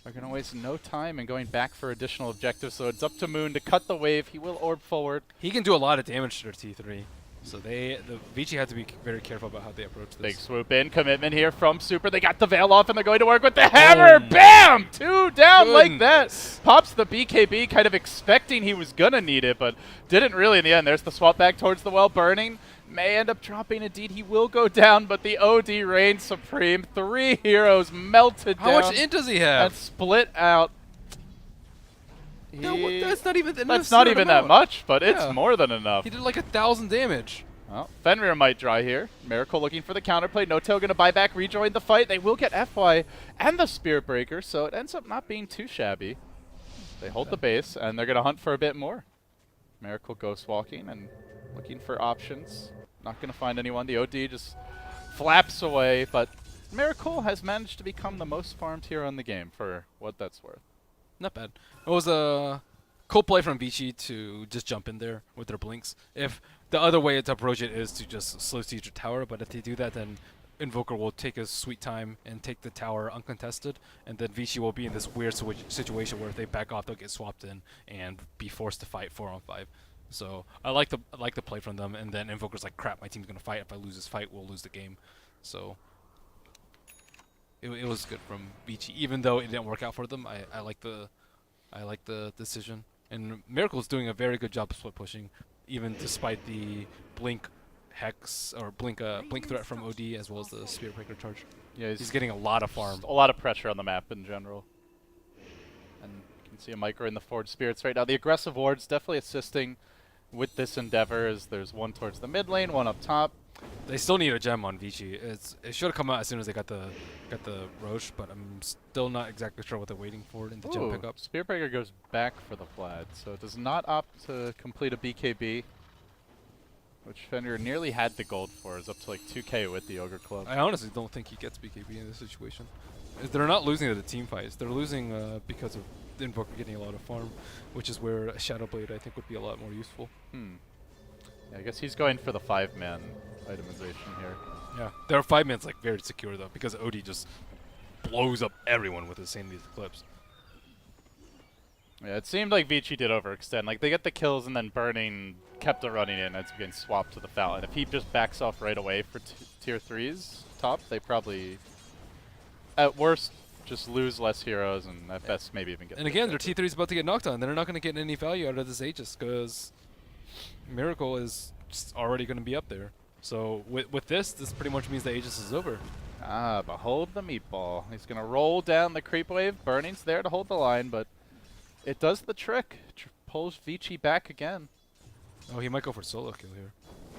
are gonna waste no time in going back for additional objectives, so it's up to Moon to cut the wave. He will orb forward. He can do a lot of damage to their T3. So the Vici have to be very careful about how they approach this. Big swoop in, commitment here from Super. They got the Veil off, and they're going to work with the hammer. Bam! 2 down like that. Pops the BKB, kind of expecting he was going to need it, but didn't really in the end. There's the swap back towards the well, burning. May end up dropping. Indeed, he will go down, but the OD reigns supreme. 3 heroes melted down. How much int does he have? And split out. No, that's not even. That's not even that much, but Yeah. it's more than enough. He did like 1,000 damage. Well, Fenrir might dry here. Miracle looking for the counterplay. No-Tail going to buy back, rejoin the fight. They will get FY and the Spirit Breaker, so it ends up not being too shabby. They hold the base, and they're going to hunt for a bit more. Miracle ghost walking and looking for options. Not going to find anyone. The OD just flaps away, but Miracle has managed to become the most farmed hero in the game for what that's worth. Not bad. It was a cool play from Vici to just jump in there with their blinks. If the other way to approach it is to just slow siege the tower, but if they do that, then Invoker will take his sweet time and take the tower uncontested, and then Vici will be in this weird situation where if they back off, they'll get swapped in and be forced to fight 4-on-5. So I like the play from them, and then Invoker's like, crap, my team's gonna fight. If I lose this fight, we'll lose the game. So it was good from Vici, even though it didn't work out for them. I like the decision, and Miracle's doing a very good job of split pushing, even despite the blink hex or blink threat from OD as well as the Spirit Breaker charge. Yeah, He's getting a lot of farm. A lot of pressure on the map in general. And you can see a micro in the Forged Spirits right now. The aggressive wards definitely assisting with this endeavor, as there's one towards the mid lane, one up top. They still need a gem on Vici. It should have come out as soon as they got the Roche, but I'm still not exactly sure what they're waiting for in the gem pickup. Spirit Breaker goes back for the Vlad, so it does not opt to complete a BKB, which Fenrir nearly had the gold for. Is up to like 2k with the Ogre Club. I honestly don't think he gets BKB in this situation. They're not losing to the team fights. They're losing because of the Invoker getting a lot of farm, which is where a Shadow Blade I think would be a lot more useful. Yeah, I guess he's going for the 5-man itemization here. Yeah, their 5-man's like very secure though, because OD just blows up everyone with his same these clips. Yeah, it seemed like Vici did overextend. Like, they get the kills and then Burning kept it running in as getting swapped to the Fountain. If he just backs off right away for tier 3s top, they probably, at worst, just lose less heroes and at best maybe even get. And again, their T3 is about to get knocked on. They're not going to get any value out of this Aegis because Miracle is just already going to be up there. So with this pretty much means the Aegis is over. Ah, behold the meatball. He's going to roll down the creep wave. Burning's there to hold the line, but it does the trick. Pulls Vici back again. Oh, he might go for solo kill here.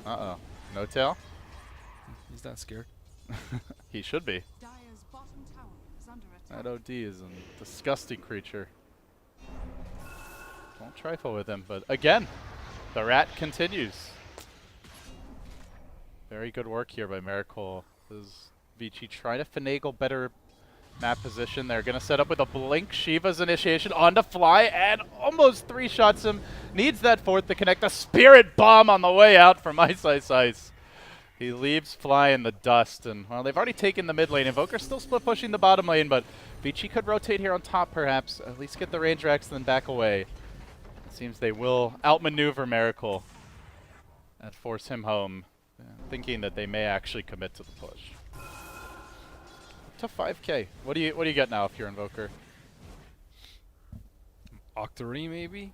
Uh-oh. No-tail? He's not scared. He should be. Dire's bottom tower is under attack. That OD is a disgusting creature. Don't trifle with him, but again, the rat continues. Very good work here by Miracle. Does Vici try to finagle better map position? They're going to set up with a blink. Shiva's initiation onto Fly and almost 3-shots him. Needs that fourth to connect. A Spirit Bomb on the way out from Ice Ice Ice. He leaves Fly in the dust, and well, they've already taken the mid lane. Invoker's still split pushing the bottom lane, but Vici could rotate here on top perhaps, at least get the range Rex and then back away. It seems they will outmaneuver Miracle and force him home, thinking that they may actually commit to the push. Up to 5k. What do you get now if you're Invoker? Octarine maybe?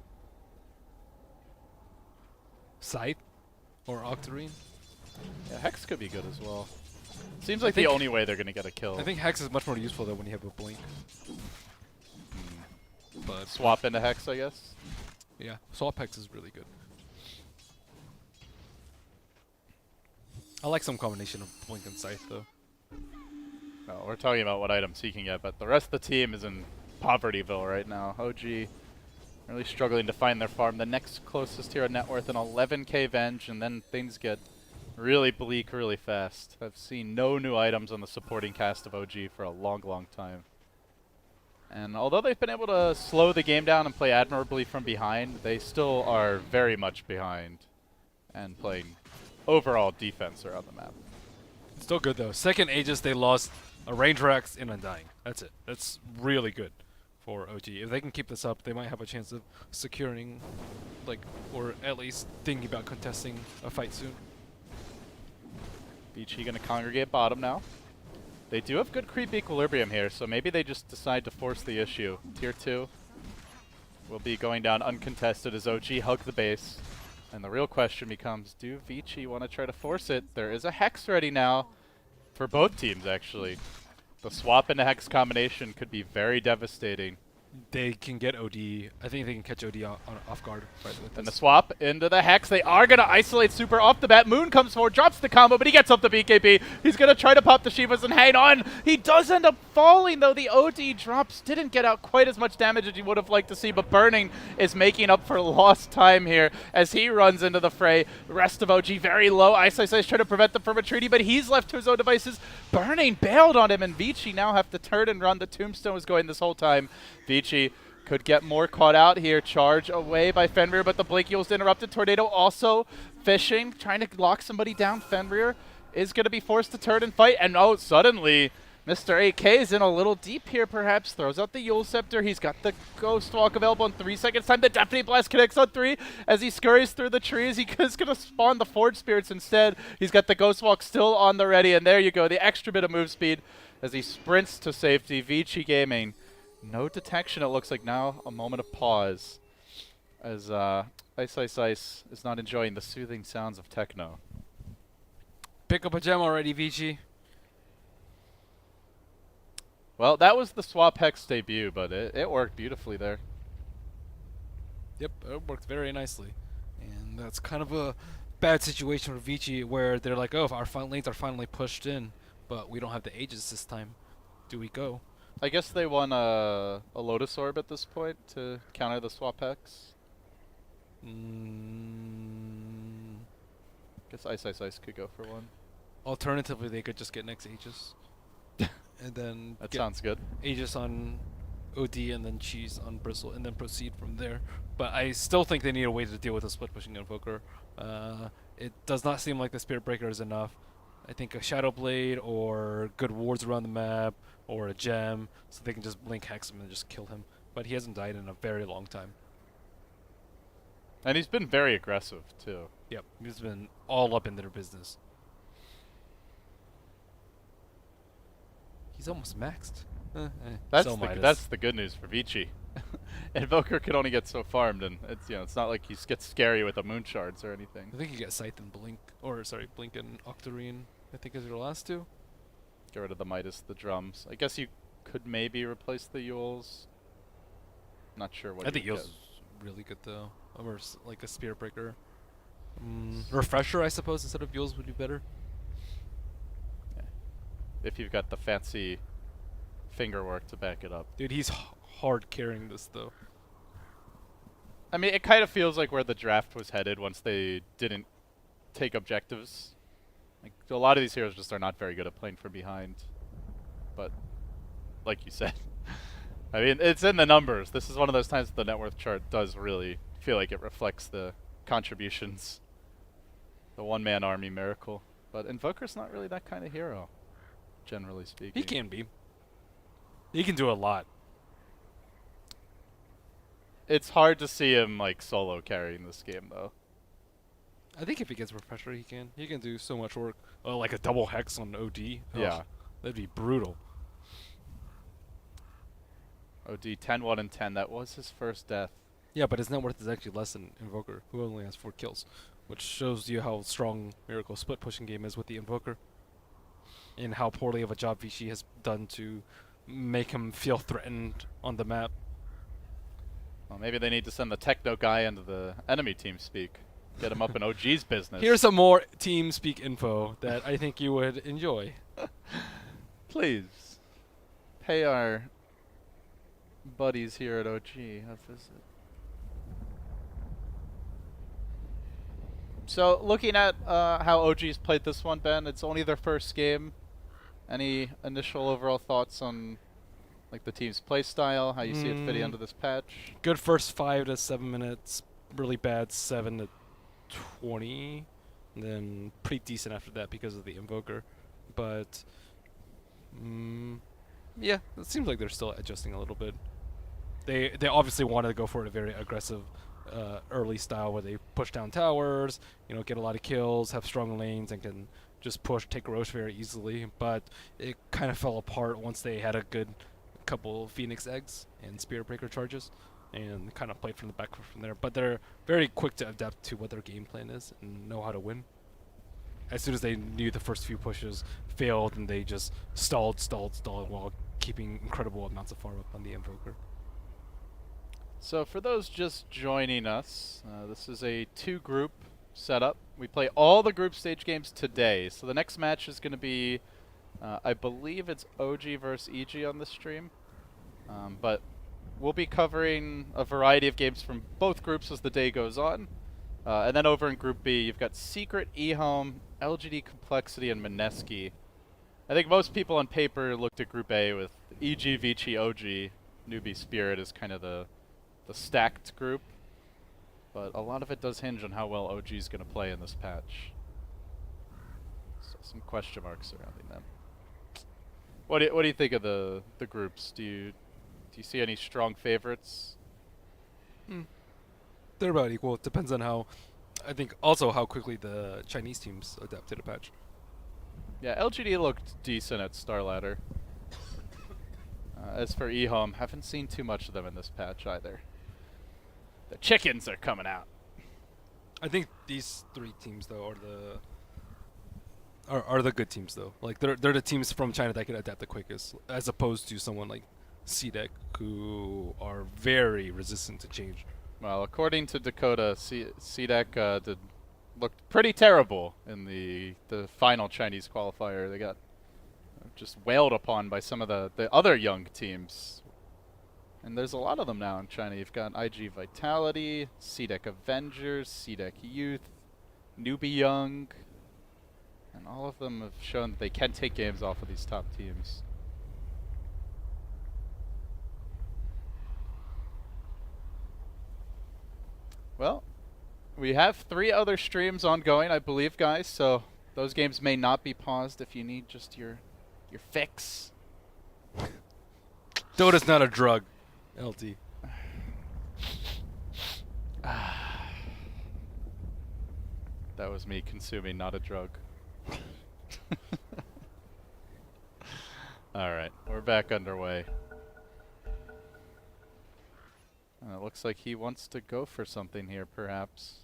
Scythe? Or Octarine? Yeah, Hex could be good as well. Seems I like the think- only way they're gonna get a kill. I think Hex is much more useful though when you have a blink. But Swap into Hex, I guess. yeah, Swap Hex is really good. I like some combination of blink and scythe though. No, we're talking about what items he can get, but the rest of the team is in Povertyville right now. OG really struggling to find their farm. The next closest here on net worth an 11k Venge, and then things get really bleak really fast. I've seen no new items on the supporting cast of OG for a long, long time. And although they've been able to slow the game down and play admirably from behind, they still are very much behind and playing overall defense around the map. Still good though. Second Aegis they lost a Ranger Axe and Undying. That's it. That's really good for OG. If they can keep this up, they might have a chance of securing, like, or at least thinking about contesting a fight soon. Vici gonna congregate bottom now. They do have good creep equilibrium here, so maybe they just decide to force the issue. Tier 2 will be going down uncontested as OG hug the base. And the real question becomes, do Vici want to try to force it? There is a Hex ready now for both teams, actually. The swap into Hex combination could be very devastating. They can get OD. I think they can catch OD off guard. Right with And the this. swap into the Hex. They are going to isolate Super off the bat. Moon comes forward, drops the combo, but he gets up the BKB. He's going to try to pop the Shivas and hang on. He does end up falling, though. The OD drops didn't get out quite as much damage as you would have liked to see, but Burning is making up for lost time here as he runs into the fray. The rest of OG very low. Ice trying to prevent them from a treaty, but he's left to his own devices. Burning bailed on him, and Vici now have to turn and run. The Tombstone was going this whole time. Vici could get more caught out here. Charge away by Fenrir, but the Blink Eul's interrupted. Tornado also fishing, trying to lock somebody down. Fenrir is going to be forced to turn and fight, and oh, suddenly Mr. AK is in a little deep here, perhaps. Throws out the Eul Scepter. He's got the Ghost Walk available in 3 seconds time. The Deafening Blast connects on 3 as he scurries through the trees. He is going to spawn the Forge Spirits instead. He's got the Ghost Walk still on the ready, and there you go. The extra bit of move speed as he sprints to safety. Vici Gaming. No detection, it looks like now. A moment of pause as Ice is not enjoying the soothing sounds of techno. Pick up a gem already, Vici. Well, that was the Swap Hex debut, but it worked beautifully there. Yep, it worked very nicely. And that's kind of a bad situation for Vici where they're like, oh, our lanes are finally pushed in, but we don't have the Aegis this time. Do we go? I guess they won a Lotus Orb at this point to counter the Swap Hex. Guess Ice could go for one. Alternatively, they could just get next Aegis. And then That get sounds good. Aegis on OD and then Cheese on Bristle and then proceed from there. But I still think they need a way to deal with the split pushing Invoker. It does not seem like the Spirit Breaker is enough. I think a Shadow Blade or good wards around the map or a gem so they can just blink Hex him and just kill him. But he hasn't died in a very long time. And he's been very aggressive, too. Yep, he's been all up in their business. He's almost maxed. That's the good news for Vici. Invoker could only get so farmed, and it's not like he gets scary with the moon shards or anything. I think you get Scythe and Blink, or sorry, Blink and Octarine, I think is your last two. Get rid of the Midas, the drums. I guess you could maybe replace the Euls. Not sure what. I think you'd Eul's really good though, or like a Spirit Breaker. Refresher, I suppose, instead of Eul's would be better. get. If you've got the fancy finger work to back it up. Dude, he's hard carrying this though. I mean, it kind of feels like where the draft was headed once they didn't take objectives. Like, a lot of these heroes just are not very good at playing from behind. But, like you said, I mean, it's in the numbers. This is one of those times the net worth chart does really feel like it reflects the contributions. The one-man army miracle. But Invoker's not really that kind of hero, generally speaking. He can be. He can do a lot. It's hard to see him, like, solo carrying this game, though. I think if he gets Refresher, he can. He can do so much work. Like a double Hex on OD. Yeah. Ugh, that'd be brutal. OD 10-1 and 10. That was his first death. Yeah, but his net worth is actually less than Invoker, who only has 4 kills, which shows you how strong Miracle split pushing game is with the Invoker. in how poorly of a job Vici has done to make him feel threatened on the map. Well, maybe they need to send the techno guy into the enemy team speak. Get him up in OG's business. Here's some more TeamSpeak info that I think you would enjoy. Please pay our buddies here at OG a visit. So, looking at how OG's played this one, Ben, it's only their first game. Any initial overall thoughts on like the team's play style, how you see it fitting under this patch? Good first 5 to 7 minutes, really bad 7 to 20, and then pretty decent after that because of the Invoker. But yeah, it seems like they're still adjusting a little bit. They obviously wanted to go for a very aggressive early style where they push down towers, you know, get a lot of kills, have strong lanes, and can just push, take Roche very easily. But it kind of fell apart once they had a good couple Phoenix eggs and Spirit Breaker charges, and kind of played from the back from there. But they're very quick to adapt to what their game plan is and know how to win. As soon as they knew the first few pushes failed, and they just stalled while keeping incredible amounts of far up on the Invoker. So for those just joining us, this is a 2-group setup. We play all the group stage games today. So the next match is going to be, I believe it's OG versus EG on the stream. But we'll be covering a variety of games from both groups as the day goes on. And then over in Group B, you've got Secret, eHome, LGD Complexity, and Mineski. I think most people on paper looked at Group A with EG, Vici, OG, Newbie, Spirit as kind of the stacked group. But a lot of it does hinge on how well OG is going to play in this patch. So some question marks surrounding them. What do you think of the groups? Do you see any strong favorites? They're about equal. It depends on how, I think also how quickly the Chinese teams adapt to the patch. Yeah, LGD looked decent at Starladder. As for eHome, haven't seen too much of them in this patch either. The chickens are coming out. I think these 3 teams though are the good teams though. Like they're the teams from China that can adapt the quickest, as opposed to someone like CDEC who are very resistant to change. Well, according to Dakota, CDEC looked pretty terrible in the final Chinese qualifier. They got just wailed upon by some of the other young teams. And there's a lot of them now in China. You've got IG Vitality, CDEC Avengers, CDEC Youth, Newbie Young. And all of them have shown that they can take games off of these top teams. Well, we have 3 other streams ongoing, I believe, guys. So those games may not be paused if you need just your fix. Dota's not a drug, LT. That was me consuming, not a drug. Alright, we're back underway. It looks like he wants to go for something here, perhaps.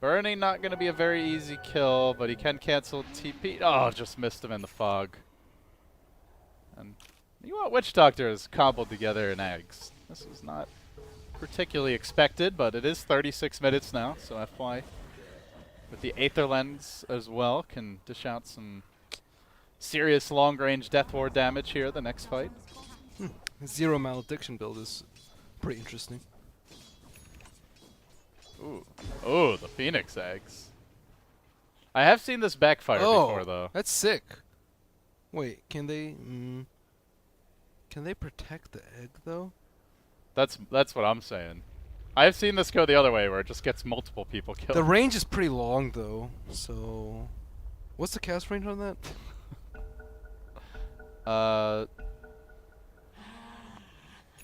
Burning not going to be a very easy kill, but he can cancel TP. Oh, just missed him in the fog. And you want Witch Doctor is cobbled together in eggs. This was not particularly expected, but it is 36 minutes now, so FY. With the Aether Lens as well, can dish out some serious long-range Death Ward damage here the next fight. Zero Malediction build is pretty interesting. Ooh. Oh, the Phoenix eggs. I have seen this backfire before, though. That's sick. Wait, can they protect the egg though? That's what I'm saying. I've seen this go the other way, where it just gets multiple people killed. The range is pretty long though, so what's the cast range on that?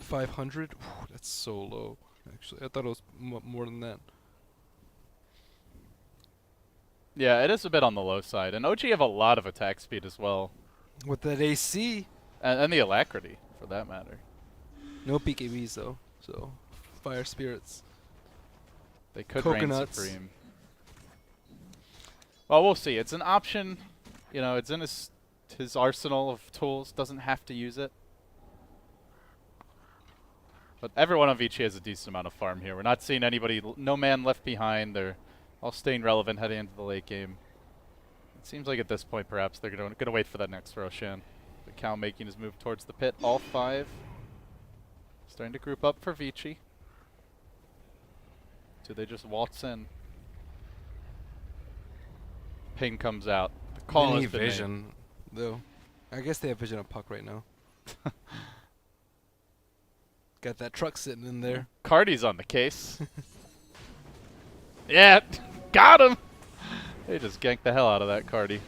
500? That's so low. Actually, I thought it was more than that. Yeah, it is a bit on the low side, and OG have a lot of attack speed as well, With that AC, and the alacrity for that matter. no PKBs though, so fire spirits. They could reign Coconuts. supreme. Well, we'll see. It's an option. You know, it's in his his arsenal of tools, doesn't have to use it. But everyone on Vici has a decent amount of farm here. We're not seeing anybody, no man left behind. They're all staying relevant heading into the late game. It seems like at this point, perhaps they're gonna wait for that next Roshan. The Cal making his move towards the pit. All 5 starting to group up for Vici. Do they just waltz in? Ping comes out. The call They has need been made. vision, though. I guess they have vision of Puck right now. Got that truck sitting in there. Cardi's on the case. Yeah, got him. They just ganked the hell out of that Cardi.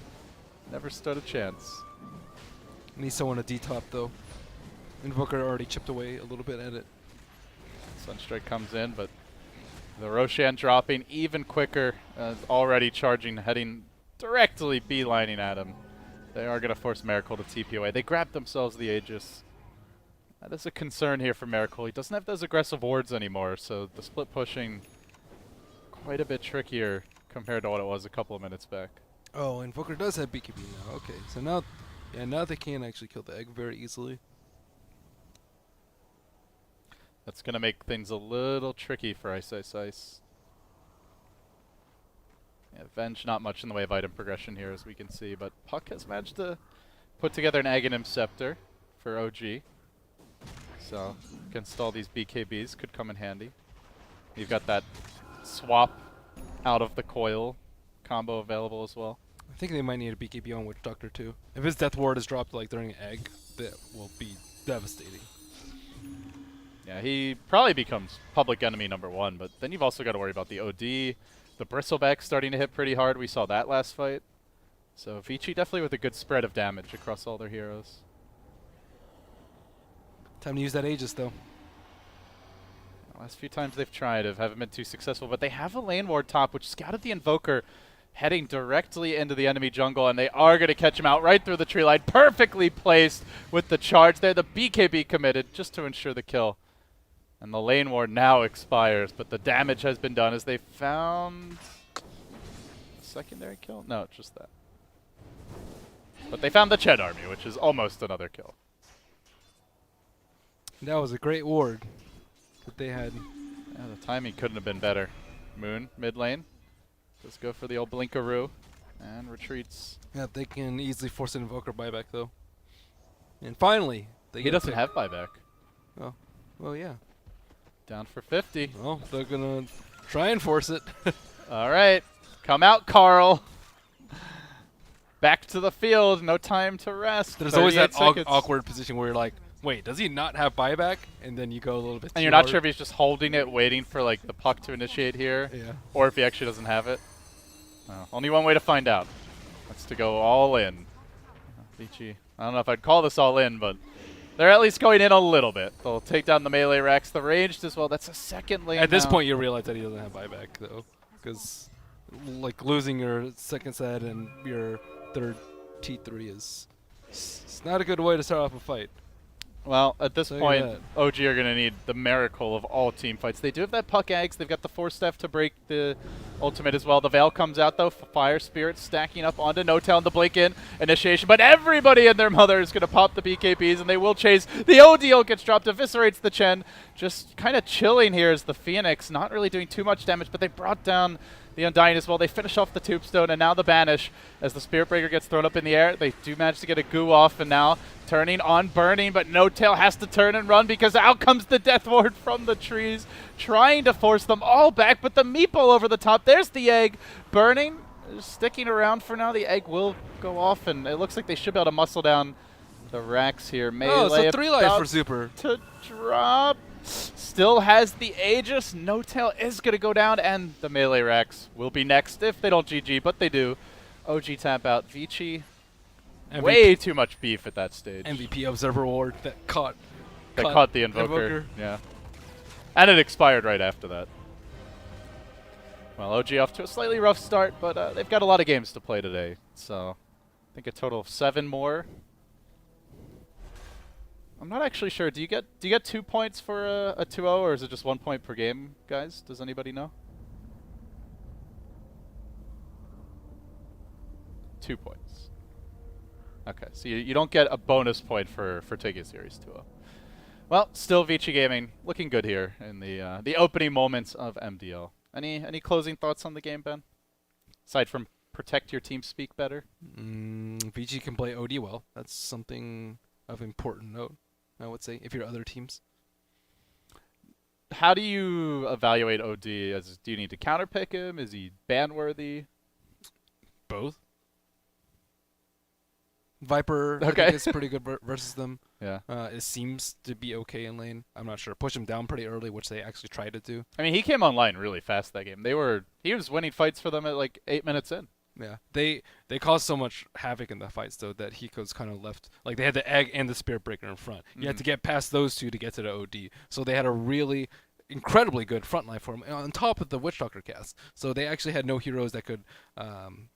Never stood a chance. Need someone to D-top, though. Invoker already chipped away a little bit at it. Sunstrike comes in, but the Roshan dropping even quicker. Already charging, heading directly beelining at him. They are going to force Miracle to TP away. They grabbed themselves the Aegis. That is a concern here for Miracle. He doesn't have those aggressive wards anymore, so the split pushing quite a bit trickier compared to what it was a couple of minutes back. Oh, Invoker does have BKB now. Okay, so now, yeah, now they can actually kill the egg very easily. That's going to make things a little tricky for Ice Ice Ice. Yeah, Venge, not much in the way of item progression here, as we can see, but Puck has managed to put together an Aghanim Scepter for OG. So, against all these BKBs, could come in handy. You've got that swap out of the coil combo available as well. I think they might need a BKB on Witch Doctor too. If his death ward is dropped like during egg, that will be devastating. Yeah, he probably becomes public enemy #1, but then you've also got to worry about the OD. The Bristleback starting to hit pretty hard. We saw that last fight. So Vici definitely with a good spread of damage across all their heroes. Time to use that Aegis though. Last few times they've tried haven't been too successful, but they have a lane ward top, which scouted the Invoker heading directly into the enemy jungle, and they are going to catch him out right through the tree line. Perfectly placed with the charge there. The BKB committed just to ensure the kill. And the lane ward now expires, but the damage has been done as they found secondary kill? No, just that. But they found the Ched army, which is almost another kill. That was a great ward that they had. Yeah, the timing couldn't have been better. Moon, mid lane. Let's go for the old Blinkaroo. And retreats. Yeah, they can easily force an Invoker buyback though. And finally, they He get a doesn't pick. have buyback. Oh, well, yeah. Down for 50. Well, they're gonna try and force it. All right. Come out, Carl. Back to the field. No time to rest. There's always that 38 seconds. awkward position where you're like, wait, does he not have buyback? And then you go a little bit. And too you're not hard. sure if he's just holding it, waiting for like the puck to initiate here, Yeah. or if he actually doesn't have it. Only one way to find out. That's to go all in. Vici. I don't know if I'd call this all in, but they're at least going in a little bit. They'll take down the melee racks, the ranged as well. That's a second lane At this now. point, you realize that he doesn't have buyback though, because like losing your second set and your third T3 is it's not a good way to start off a fight. Well, at this Tell you point, that. OG are going to need the miracle of all team fights. They do have that puck eggs. They've got the Force Staff to break the ultimate as well. The Veil comes out, though. Fire Spirit stacking up onto No-Tail and the Blink-In initiation. But everybody and their mother is going to pop the BKBs, and they will chase. The ODL gets dropped, eviscerates the Chen. Just kind of chilling here as the Phoenix, not really doing too much damage, but they brought down the Undying as well. They finish off the Tombstone, and now the Banish as the Spirit Breaker gets thrown up in the air. They do manage to get a goo off, and now turning on Burning, but No-Tail has to turn and run because out comes the Death Ward from the trees, trying to force them all back, but the Meeple over the top. There's the egg. Burning, sticking around for now. The egg will go off, and it looks like they should be able to muscle down the racks here. Melee Oh, so 3 life about for Super. to drop. Still has the Aegis. No-Tail is going to go down, and the melee racks will be next if they don't GG, but they do. OG tap out. Vici, way too much beef at that stage. MVP Observer Ward that caught The Invoker. Yeah. And it expired right after that. Well, OG off to a slightly rough start, but they've got a lot of games to play today. So I think a total of 7 more. I'm not actually sure. Do you get 2 points for a 2-0, or is it just 1 point per game, guys? Does anybody know? 2 points. Okay, so you don't get a bonus point for taking Series 2-0. Well, still Vici Gaming looking good here in the opening moments of MDL. Any closing thoughts on the game, Ben? Aside from protect your team speak better? Vici can play OD well. That's something of important note, I would say, if you're other teams. How do you evaluate OD? Do you need to counterpick him? Is he ban-worthy? Both. Viper I Okay. think is pretty good versus them. Yeah. It seems to be okay in lane. I'm not sure. Push him down pretty early, which they actually tried to do. I mean, he came online really fast that game. He was winning fights for them at like 8 minutes in. Yeah, they caused so much havoc in the fights though that Hiko's kind of left. Like they had the egg and the spirit breaker in front. You had to get past those two to get to the OD. So they had a really incredibly good front line for him on top of the Witch Doctor cast. So they actually had no heroes that could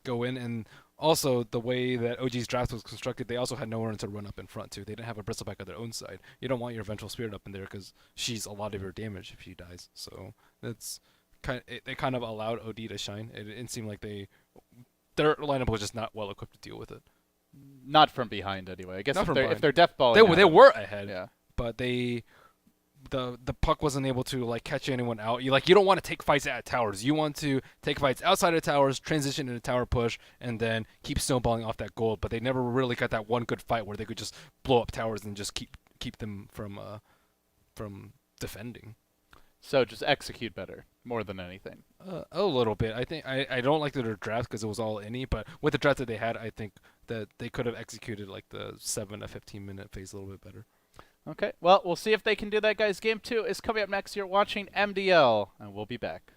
go in. And also the way that OG's draft was constructed, they also had no one to run up in front too. They didn't have a Bristleback on their own side. You don't want your Vengeful Spirit up in there because she's a lot of your damage if she dies. So that's they kind of allowed OD to shine. It seemed like their lineup was just not well equipped to deal with it. Not from behind, anyway. I guess Not if from they're death balling, They were ahead, yeah. but the puck wasn't able to like catch anyone out. You don't want to take fights at towers. You want to take fights outside of towers, transition into tower push, and then keep snowballing off that gold. But they never really got that one good fight where they could just blow up towers and just keep them from defending. So just execute better, more than anything. A little bit. I think I don't like their draft because it was all any, but with the draft that they had, I think that they could have executed like the 7 to 15 minute phase a little bit better. Okay, well, we'll see if they can do that, guys. Game 2 is coming up next. You're watching MDL, and we'll be back.